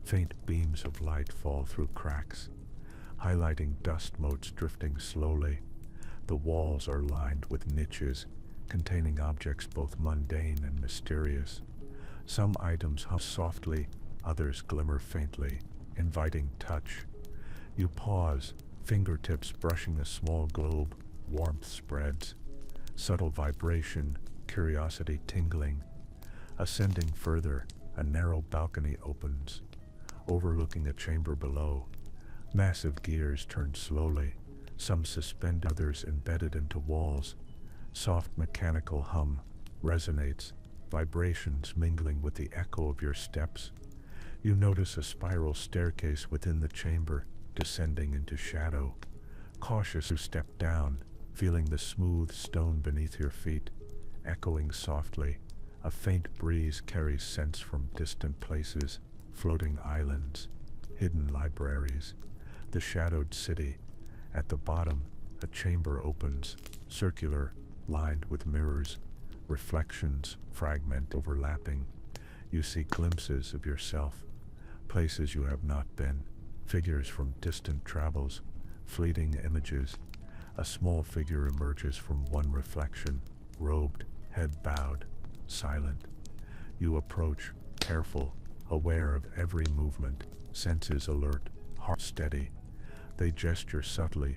Faint beams of light fall through cracks, highlighting dust motes drifting slowly. The walls are lined with niches, containing objects both mundane and mysterious. Some items hum softly, others glimmer faintly, inviting touch. You pause, fingertips brushing a small globe. Warmth spreads, subtle vibration, curiosity tingling. Ascending further, a narrow balcony opens, overlooking a chamber below. Massive gears turn slowly, some suspended, others embedded into walls. Soft mechanical hum resonates, vibrations mingling with the echo of your steps. You notice a spiral staircase within the chamber, descending into shadow. Cautious, you step down, feeling the smooth stone beneath your feet, echoing softly. A faint breeze carries scents from distant places, floating islands, hidden libraries, the shadowed city. At the bottom, a chamber opens, circular, lined with mirrors, reflections, fragment overlapping. You see glimpses of yourself, places you have not been, figures from distant travels, fleeting images. A small figure emerges from one reflection, robed, head bowed, silent. You approach, careful, aware of every movement, senses alert, heart steady. They gesture subtly,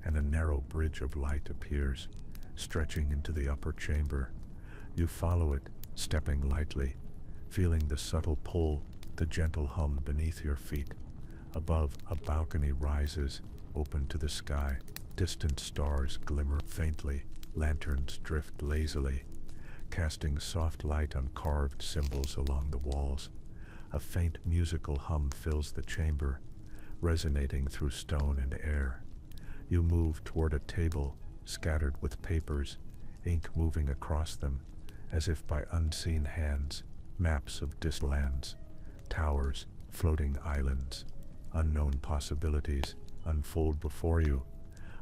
and a narrow bridge of light appears, stretching into the upper chamber. You follow it, stepping lightly, feeling the subtle pull, the gentle hum beneath your feet. Above, a balcony rises, open to the sky. Distant stars glimmer faintly, lanterns drift lazily, casting soft light on carved symbols along the walls. A faint musical hum fills the chamber, resonating through stone and air. You move toward a table, scattered with papers, ink moving across them, as if by unseen hands. Maps of distant lands, towers, floating islands, unknown possibilities unfold before you.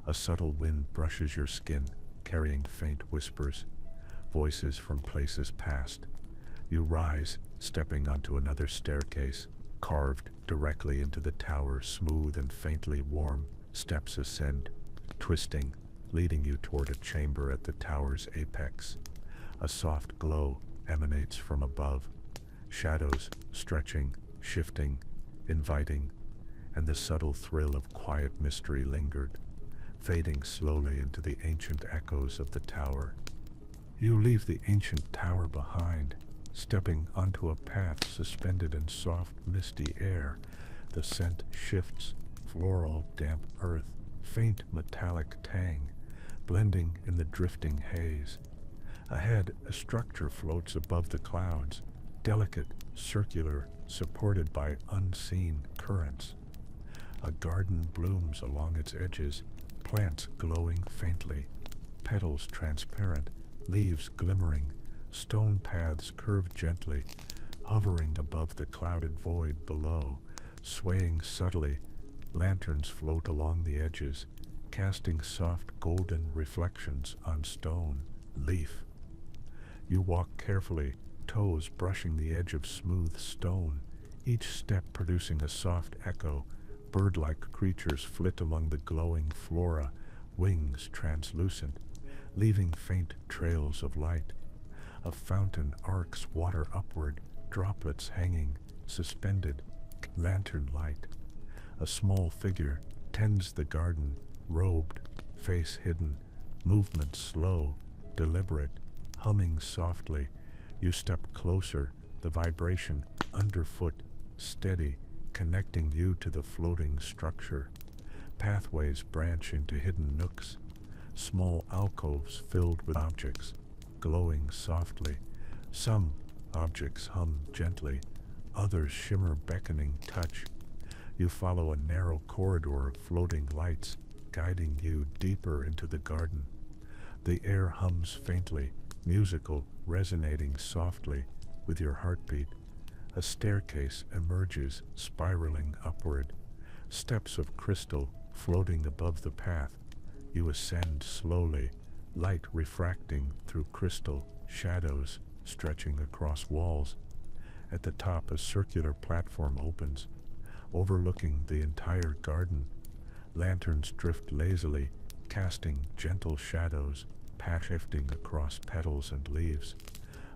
A subtle wind brushes your skin, carrying faint whispers, voices from places past. You rise, stepping onto another staircase, carved directly into the tower, smooth and faintly warm. Steps ascend, twisting, leading you toward a chamber at the tower's apex. A soft glow emanates from above, shadows stretching, shifting, inviting, and the subtle thrill of quiet mystery lingered, fading slowly into the ancient echoes of the tower. You leave the ancient tower behind, stepping onto a path suspended in soft, misty air. The scent shifts, floral, damp earth, faint metallic tang, blending in the drifting haze. Ahead, a structure floats above the clouds, delicate, circular, supported by unseen currents. A garden blooms along its edges, plants glowing faintly, petals transparent, leaves glimmering. Stone paths curve gently, hovering above the clouded void below. Swaying subtly, lanterns float along the edges, casting soft golden reflections on stone, leaf. You walk carefully, toes brushing the edge of smooth stone, each step producing a soft echo. Bird-like creatures flit among the glowing flora, wings translucent, leaving faint trails of light. A fountain arcs water upward, droplets hanging, suspended, lantern light. A small figure tends the garden, robed, face hidden, movement slow, deliberate, humming softly. You step closer, the vibration underfoot, steady, connecting you to the floating structure. Pathways branch into hidden nooks, small alcoves filled with objects, glowing softly. Some objects hum gently, others shimmer beckoning touch. You follow a narrow corridor of floating lights, guiding you deeper into the garden. The air hums faintly, musical, resonating softly with your heartbeat. A staircase emerges, spiraling upward. Steps of crystal floating above the path. You ascend slowly, light refracting through crystal, shadows stretching across walls. At the top, a circular platform opens, overlooking the entire garden. Lanterns drift lazily, casting gentle shadows, shifting across petals and leaves.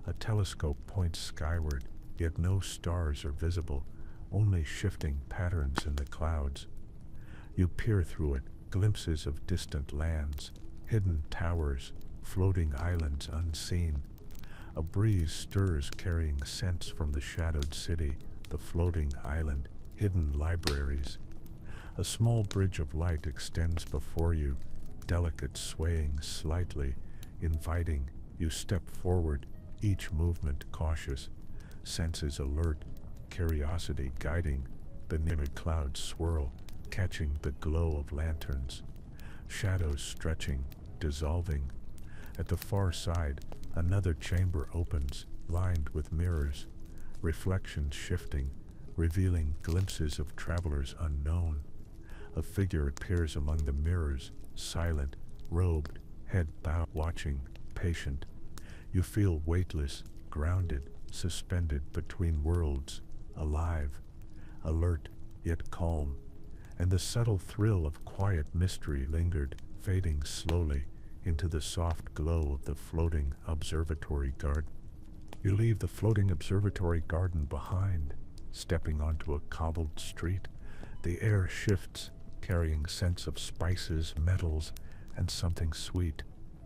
A telescope points skyward, yet no stars are visible, only shifting patterns in the clouds. You peer through it, glimpses of distant lands, hidden towers, floating islands unseen. A breeze stirs, carrying scents from the shadowed city, the floating island, hidden libraries. A small bridge of light extends before you, delicate, swaying slightly, inviting. You step forward, each movement cautious, senses alert, curiosity guiding. Beneath the clouds swirl, catching the glow of lanterns. Shadows stretching, dissolving. At the far side, another chamber opens, lined with mirrors, reflections shifting, revealing glimpses of travelers unknown. A figure appears among the mirrors, silent, robed, head bowed, watching, patient. You feel weightless, grounded, suspended between worlds, alive, alert, yet calm, and the subtle thrill of quiet mystery lingered, fading slowly into the soft glow of the floating observatory garden. You leave the floating observatory garden behind, stepping onto a cobbled street. The air shifts, carrying scents of spices, metals, and something sweet,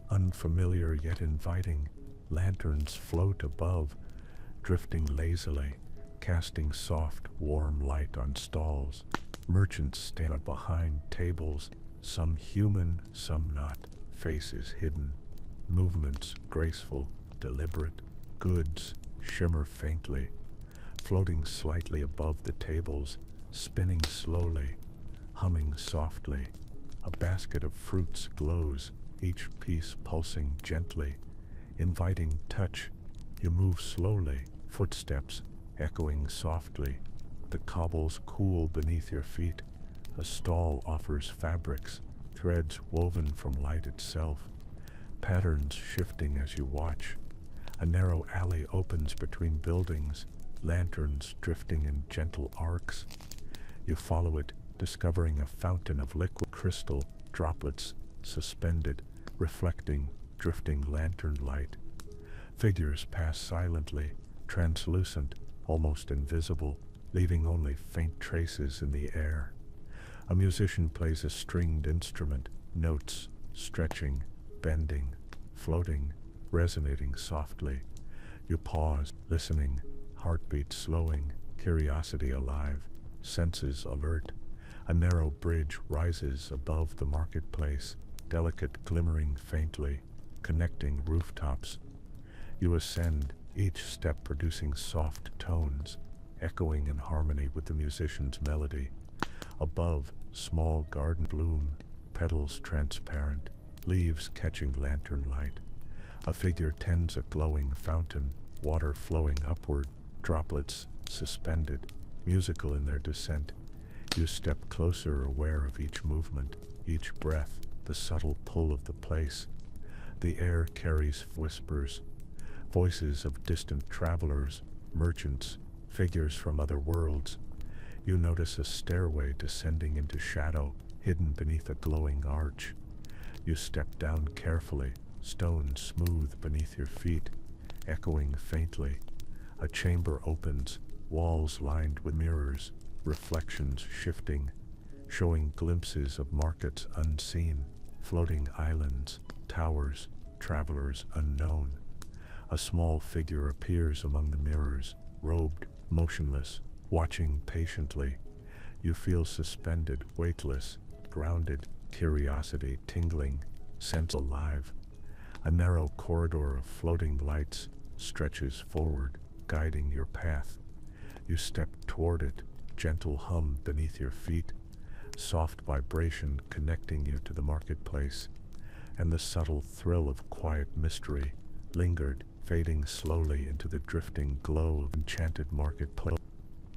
unfamiliar yet inviting. Lanterns float above, drifting lazily, casting soft, warm light on stalls. Merchants stand behind tables, some human, some not, faces hidden, movements graceful, deliberate. Goods shimmer faintly, floating slightly above the tables, spinning slowly, humming softly. A basket of fruits glows, each piece pulsing gently, inviting touch. You move slowly, footsteps echoing softly. The cobbles cool beneath your feet. A stall offers fabrics, threads woven from light itself, patterns shifting as you watch. A narrow alley opens between buildings, lanterns drifting in gentle arcs. You follow it, discovering a fountain of liquid crystal, droplets suspended, reflecting, drifting lantern light. Figures pass silently, translucent, almost invisible, leaving only faint traces in the air. A musician plays a stringed instrument, notes stretching, bending, floating, resonating softly. You pause, listening, heartbeat slowing, curiosity alive, senses alert. A narrow bridge rises above the marketplace, delicate glimmering faintly, connecting rooftops. You ascend, each step producing soft tones, echoing in harmony with the musician's melody. Above, small garden bloom, petals transparent, leaves catching lantern light. A figure tends a glowing fountain, water flowing upward, droplets suspended, musical in their descent. You step closer, aware of each movement, each breath, the subtle pull of the place. The air carries whispers, voices of distant travelers, merchants, figures from other worlds. You notice a stairway descending into shadow, hidden beneath a glowing arch. You step down carefully, stone smooth beneath your feet, echoing faintly. A chamber opens, walls lined with mirrors, reflections shifting, showing glimpses of markets unseen, floating islands, towers, travelers unknown. A small figure appears among the mirrors, robed, motionless, watching patiently. You feel suspended, weightless, grounded, curiosity tingling, sense alive. A narrow corridor of floating lights stretches forward, guiding your path. You step toward it, gentle hum beneath your feet, soft vibration connecting you to the marketplace, and the subtle thrill of quiet mystery lingered, fading slowly into the drifting glow of enchanted marketplace.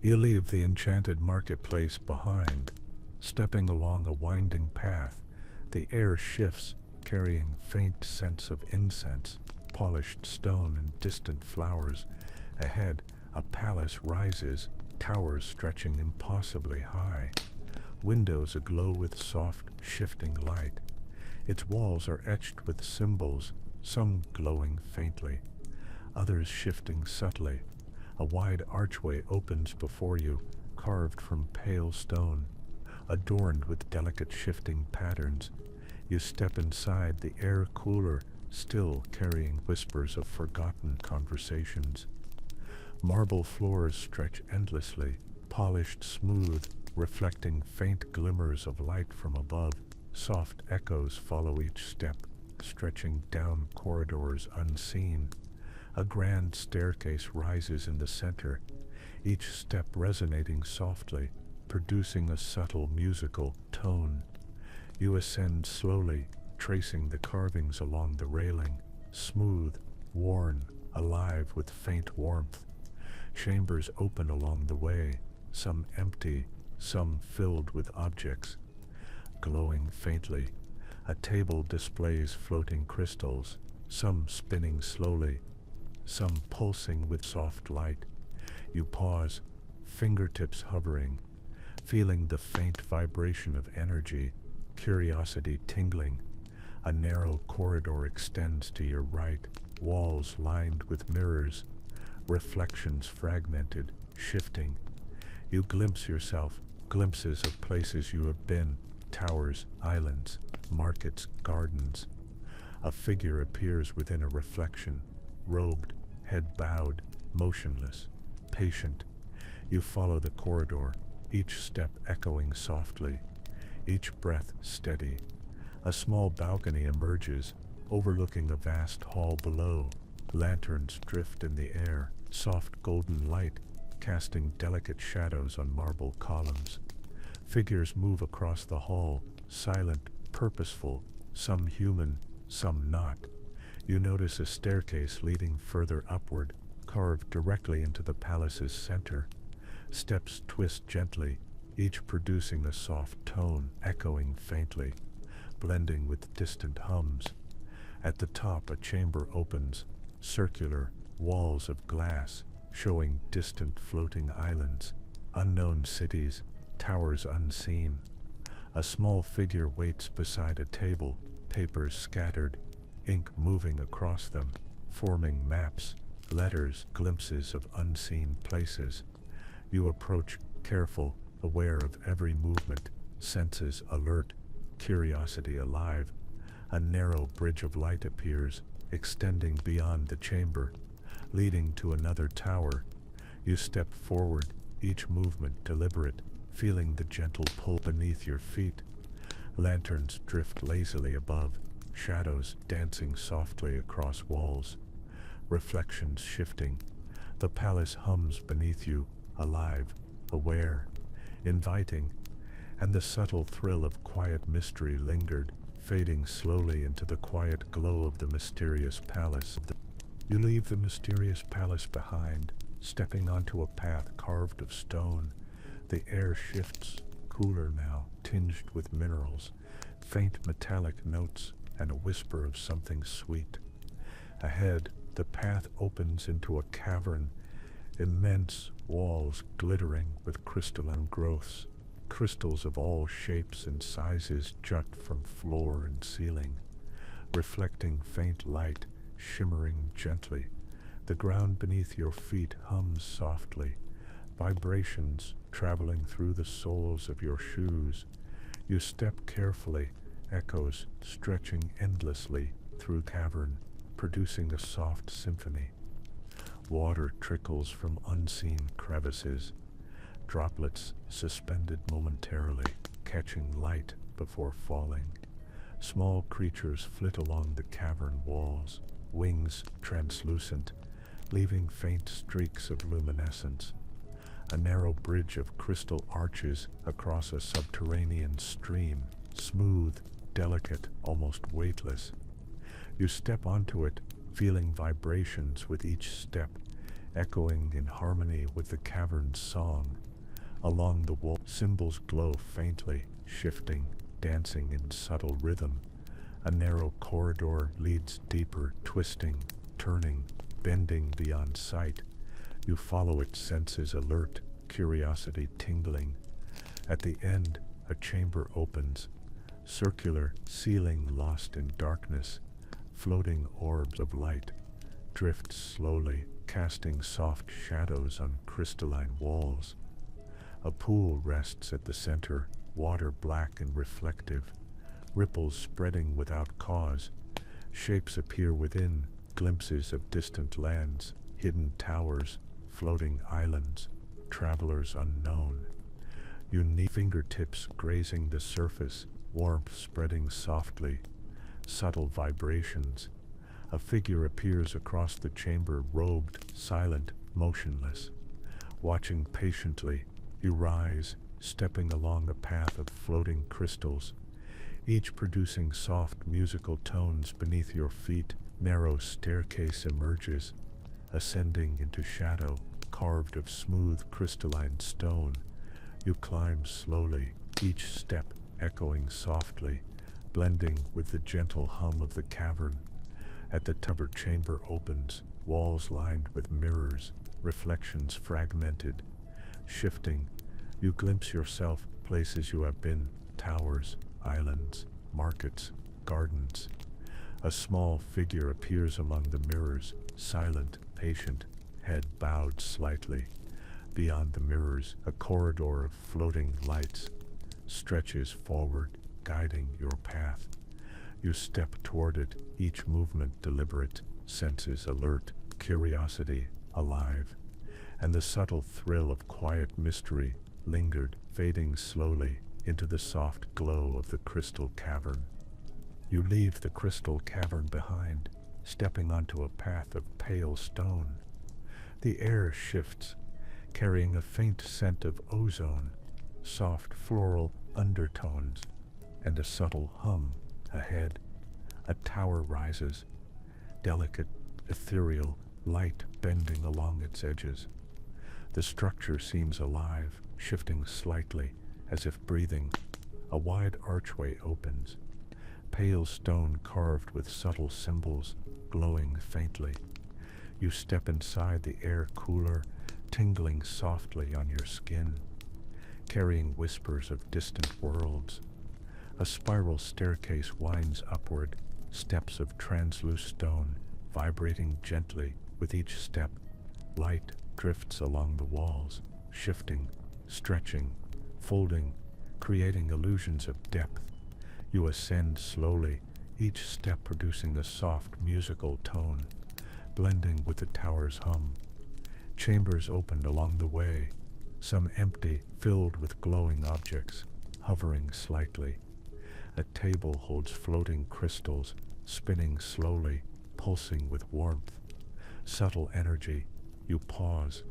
You leave the enchanted marketplace behind, stepping along a winding path. The air shifts, carrying faint scents of incense, polished stone, and distant flowers. Ahead, a palace rises, towers stretching impossibly high, windows aglow with soft, shifting light. Its walls are etched with symbols, some glowing faintly, others shifting subtly. A wide archway opens before you, carved from pale stone, adorned with delicate shifting patterns. You step inside, the air cooler, still carrying whispers of forgotten conversations. Marble floors stretch endlessly, polished smooth, reflecting faint glimmers of light from above. Soft echoes follow each step, stretching down corridors unseen. A grand staircase rises in the center, each step resonating softly, producing a subtle musical tone. You ascend slowly, tracing the carvings along the railing, smooth, worn, alive with faint warmth. Chambers open along the way, some empty, some filled with objects. Glowing faintly, a table displays floating crystals, some spinning slowly, some pulsing with soft light. You pause, fingertips hovering, feeling the faint vibration of energy, curiosity tingling. A narrow corridor extends to your right, walls lined with mirrors, reflections fragmented, shifting. You glimpse yourself, glimpses of places you have been, towers, islands, markets, gardens. A figure appears within a reflection, robed, head bowed, motionless, patient. You follow the corridor, each step echoing softly, each breath steady. A small balcony emerges, overlooking a vast hall below. Lanterns drift in the air, soft golden light casting delicate shadows on marble columns. Figures move across the hall, silent, purposeful, some human, some not. You notice a staircase leading further upward, carved directly into the palace's center. Steps twist gently, each producing a soft tone, echoing faintly, blending with distant hums. At the top, a chamber opens, circular, walls of glass, showing distant floating islands, unknown cities, towers unseen. A small figure waits beside a table, papers scattered, ink moving across them, forming maps, letters, glimpses of unseen places. You approach, careful, aware of every movement, senses alert, curiosity alive. A narrow bridge of light appears, extending beyond the chamber, leading to another tower. You step forward, each movement deliberate, feeling the gentle pull beneath your feet. Lanterns drift lazily above, shadows dancing softly across walls, reflections shifting. The palace hums beneath you, alive, aware, inviting, and the subtle thrill of quiet mystery lingered, fading slowly into the quiet glow of the mysterious palace. You leave the mysterious palace behind, stepping onto a path carved of stone. The air shifts, cooler now, tinged with minerals, faint metallic notes, and a whisper of something sweet. Ahead, the path opens into a cavern, immense walls glittering with crystalline growths. Crystals of all shapes and sizes jut from floor and ceiling, reflecting faint light, shimmering gently. The ground beneath your feet hums softly, vibrations traveling through the soles of your shoes. You step carefully, echoes stretching endlessly through cavern, producing a soft symphony. Water trickles from unseen crevices, droplets suspended momentarily, catching light before falling. Small creatures flit along the cavern walls, wings translucent, leaving faint streaks of luminescence. A narrow bridge of crystal arches across a subterranean stream, smooth, delicate, almost weightless. You step onto it, feeling vibrations with each step, echoing in harmony with the cavern's song. Along the wall, symbols glow faintly, shifting, dancing in subtle rhythm. A narrow corridor leads deeper, twisting, turning, bending beyond sight. You follow it, senses alert, curiosity tingling. At the end, a chamber opens, circular, ceiling lost in darkness. Floating orbs of light drift slowly, casting soft shadows on crystalline walls. A pool rests at the center, water black and reflective, ripples spreading without cause. Shapes appear within, glimpses of distant lands, hidden towers, floating islands, travelers unknown. Unique fingertips grazing the surface, warmth spreading softly, subtle vibrations. A figure appears across the chamber, robed, silent, motionless. Watching patiently, you rise, stepping along a path of floating crystals, each producing soft musical tones beneath your feet. Narrow staircase emerges, Ascending into shadow, carved of smooth crystalline stone, you climb slowly, each step echoing softly, blending with the gentle hum of the cavern. At the top, chamber opens, walls lined with mirrors, reflections fragmented. Shifting, you glimpse yourself, places you have been, towers, islands, markets, gardens. A small figure appears among the mirrors, silent, patient, head bowed slightly. Beyond the mirrors, a corridor of floating lights stretches forward, guiding your path. You step toward it, each movement deliberate, senses alert, curiosity alive, and the subtle thrill of quiet mystery lingered, fading slowly into the soft glow of the crystal cavern. You leave the crystal cavern behind, stepping onto a path of pale stone. The air shifts, carrying a faint scent of ozone, soft floral undertones, and a subtle hum. Ahead, a tower rises, delicate, ethereal light bending along its edges. The structure seems alive, shifting slightly, as if breathing. A wide archway opens, pale stone carved with subtle symbols glowing faintly. You step inside, the air cooler, tingling softly on your skin, carrying whispers of distant worlds. A spiral staircase winds upward, steps of translucent stone vibrating gently with each step. Light drifts along the walls, shifting, stretching, folding, creating illusions of depth. You ascend slowly, each step producing a soft musical tone, blending with the tower's hum. Chambers open along the way, some empty, filled with glowing objects, hovering slightly. A table holds floating crystals, spinning slowly, pulsing with warmth. Subtle energy. You pause,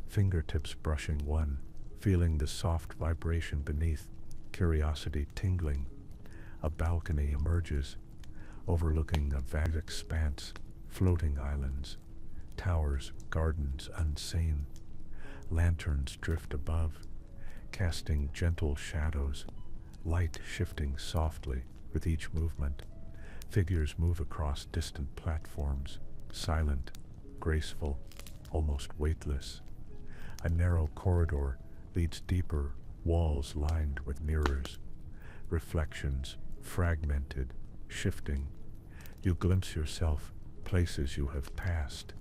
fingertips brushing one, feeling the soft vibration beneath, curiosity tingling. A balcony emerges, overlooking a vast expanse, floating islands, towers, gardens unseen. Lanterns drift above, casting gentle shadows, light shifting softly with each movement. Figures move across distant platforms, silent, graceful, almost weightless. A narrow corridor leads deeper, walls lined with mirrors. Reflections, fragmented, shifting. You glimpse yourself, places you have passed.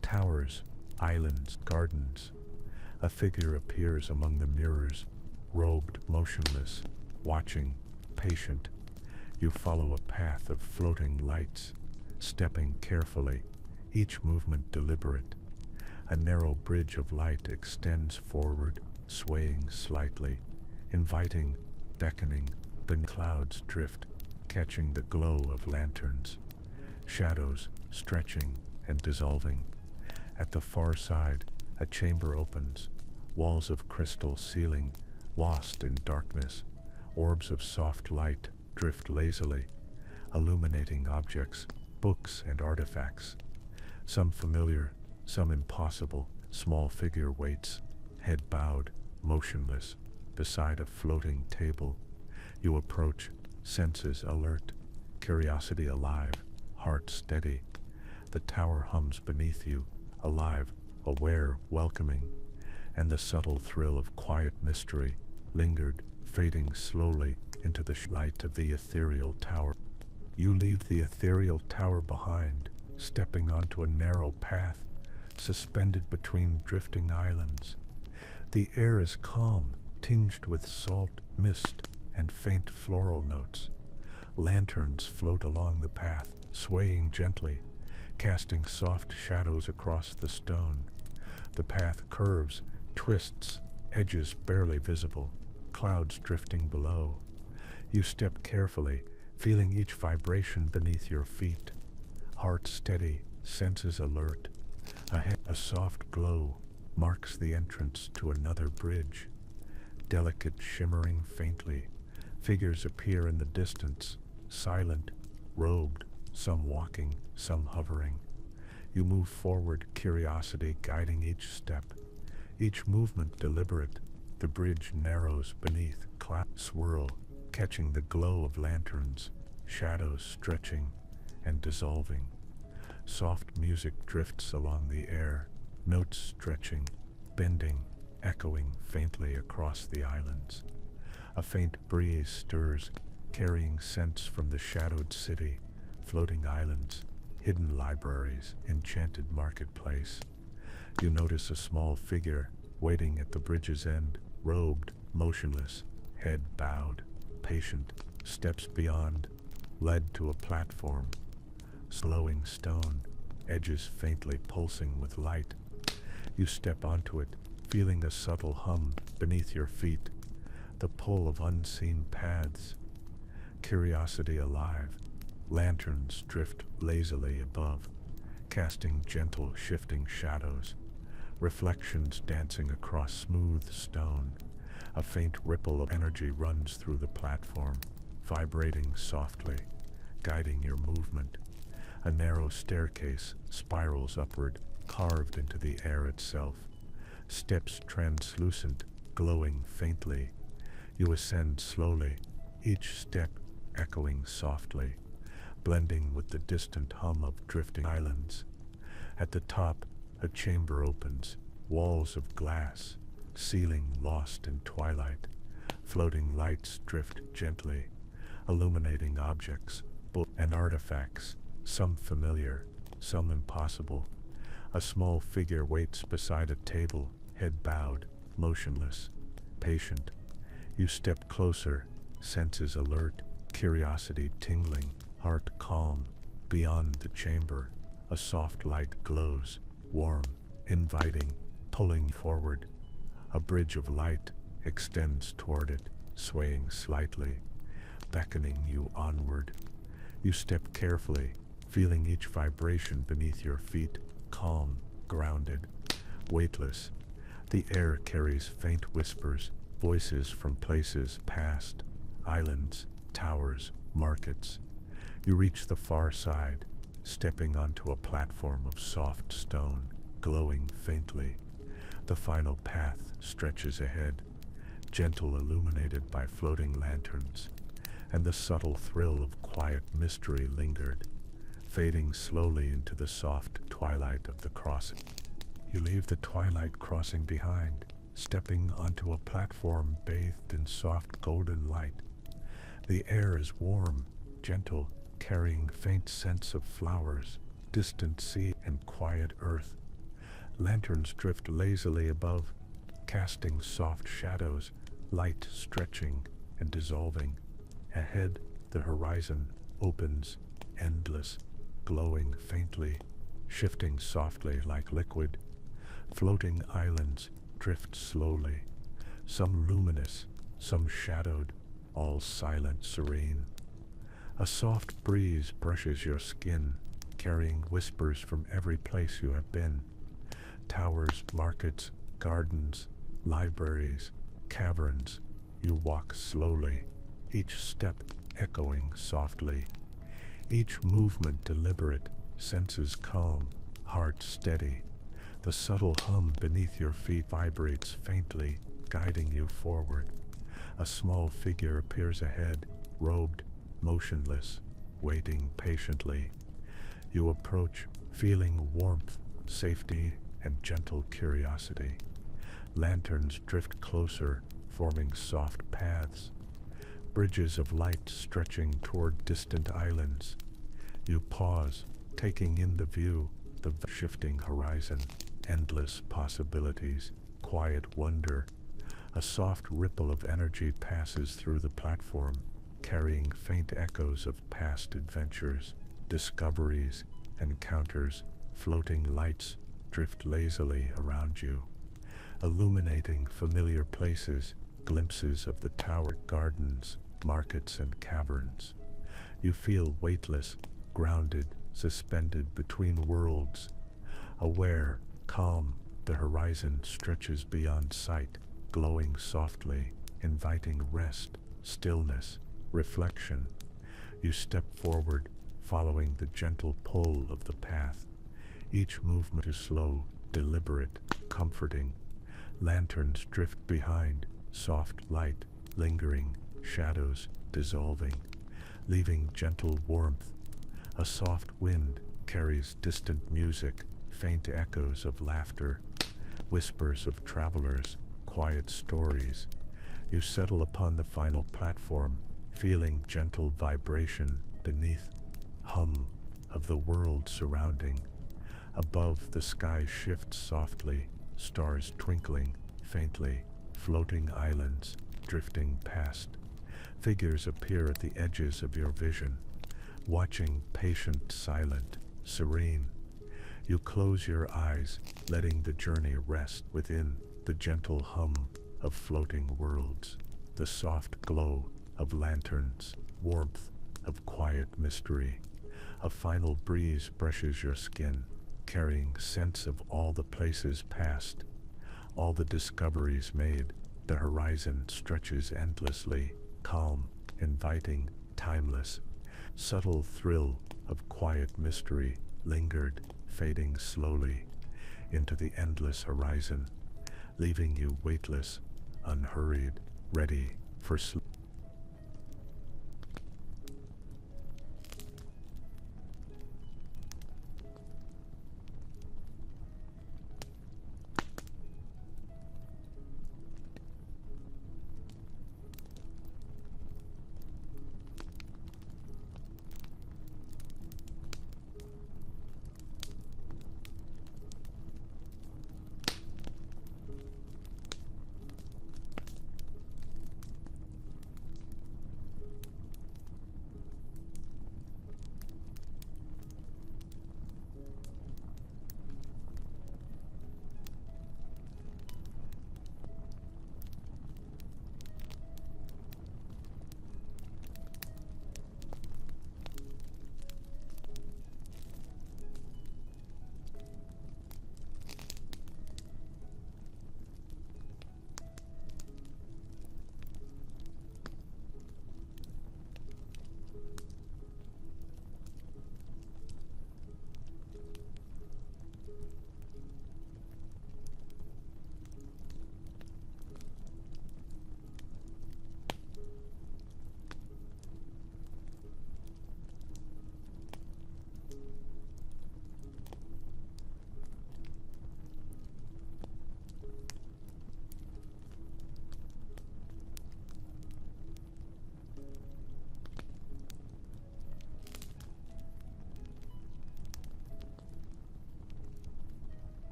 Towers, islands, gardens. A figure appears among the mirrors, robed, motionless, watching, patient. You follow a path of floating lights, stepping carefully, each movement deliberate. A narrow bridge of light extends forward, swaying slightly, inviting, beckoning. The clouds drift, catching the glow of lanterns. Shadows stretching and dissolving. At the far side, a chamber opens, walls of crystal ceiling, lost in darkness. Orbs of soft light drift lazily, illuminating objects, books and artifacts. Some familiar, some impossible. Small figure waits, head bowed, motionless, beside a floating table. You approach, senses alert, curiosity alive, heart steady. The tower hums beneath you, alive, aware, welcoming, and the subtle thrill of quiet mystery lingered, fading slowly into the light of the ethereal tower. You leave the ethereal tower behind, stepping onto a narrow path, suspended between drifting islands. The air is calm, tinged with salt, mist, and faint floral notes. Lanterns float along the path, swaying gently, casting soft shadows across the stone. The path curves, twists, edges barely visible, clouds drifting below. You step carefully, feeling each vibration beneath your feet. Heart steady, senses alert. Ahead, a soft glow marks the entrance to another bridge. Delicate shimmering faintly, figures appear in the distance, silent, robed, some walking, some hovering. You move forward, curiosity guiding each step, each movement deliberate. The bridge narrows beneath clouds swirl, catching the glow of lanterns, shadows stretching and dissolving. Soft music drifts along the air, notes stretching, bending, echoing faintly across the islands. A faint breeze stirs, carrying scents from the shadowed city, floating islands, hidden libraries, enchanted marketplace. You notice a small figure waiting at the bridge's end, robed, motionless, head bowed, patient, steps beyond, led to a platform. Slowing stone, edges faintly pulsing with light. You step onto it, feeling a subtle hum beneath your feet, the pull of unseen paths. Curiosity alive, lanterns drift lazily above, casting gentle shifting shadows, reflections dancing across smooth stone. A faint ripple of energy runs through the platform, vibrating softly, guiding your movement. A narrow staircase spirals upward, carved into the air itself. Steps translucent, glowing faintly. You ascend slowly, each step echoing softly, blending with the distant hum of drifting islands. At the top, a chamber opens, walls of glass, ceiling lost in twilight. Floating lights drift gently, illuminating objects and artifacts, some familiar, some impossible. A small figure waits beside a table, head bowed, motionless, patient. You step closer, senses alert, curiosity tingling, heart calm. Beyond the chamber, a soft light glows, warm, inviting, pulling forward. A bridge of light extends toward it, swaying slightly, beckoning you onward. You step carefully, feeling each vibration beneath your feet, calm, grounded, weightless. The air carries faint whispers, voices from places past, islands, towers, markets. You reach the far side, stepping onto a platform of soft stone, glowing faintly. The final path stretches ahead, gentle illuminated by floating lanterns, and the subtle thrill of quiet mystery lingered, fading slowly into the soft twilight of the crossing. You leave the twilight crossing behind, stepping onto a platform bathed in soft golden light. The air is warm, gentle, carrying faint scents of flowers, distant sea, and quiet earth. Lanterns drift lazily above, casting soft shadows, light stretching and dissolving. Ahead, the horizon opens, endless, glowing faintly, shifting softly like liquid. Floating islands drift slowly, some luminous, some shadowed, all silent, serene. A soft breeze brushes your skin, carrying whispers from every place you have been. Towers, markets, gardens, libraries, caverns. You walk slowly, each step echoing softly, each movement deliberate, senses calm, heart steady. The subtle hum beneath your feet vibrates faintly, guiding you forward. A small figure appears ahead, robed, motionless, waiting patiently. You approach, feeling warmth, safety, and gentle curiosity. Lanterns drift closer, forming soft paths, bridges of light stretching toward distant islands. You pause, taking in the view, the shifting horizon, endless possibilities, quiet wonder. A soft ripple of energy passes through the platform, carrying faint echoes of past adventures, discoveries, encounters. Floating lights drift lazily around you, illuminating familiar places, glimpses of the tower, gardens, markets, and caverns. You feel weightless, grounded, suspended between worlds. Aware, calm, the horizon stretches beyond sight, glowing softly, inviting rest, stillness, reflection. You step forward, following the gentle pull of the path, Each movement is slow, deliberate, comforting. Lanterns drift behind, soft light lingering, shadows dissolving, leaving gentle warmth. A soft wind carries distant music, faint echoes of laughter, whispers of travelers, quiet stories. You settle upon the final platform, feeling gentle vibration beneath, hum of the world surrounding. Above, the sky shifts softly, stars twinkling faintly, floating islands drifting past. Figures appear at the edges of your vision, watching, patient, silent, serene. You close your eyes, letting the journey rest within the gentle hum of floating worlds, the soft glow of lanterns, warmth of quiet mystery. A final breeze brushes your skin, carrying scents of all the places past, all the discoveries made. The horizon stretches endlessly, calm, inviting, timeless. Subtle thrill of quiet mystery lingered, fading slowly into the endless horizon, leaving you weightless, unhurried, ready for sleep.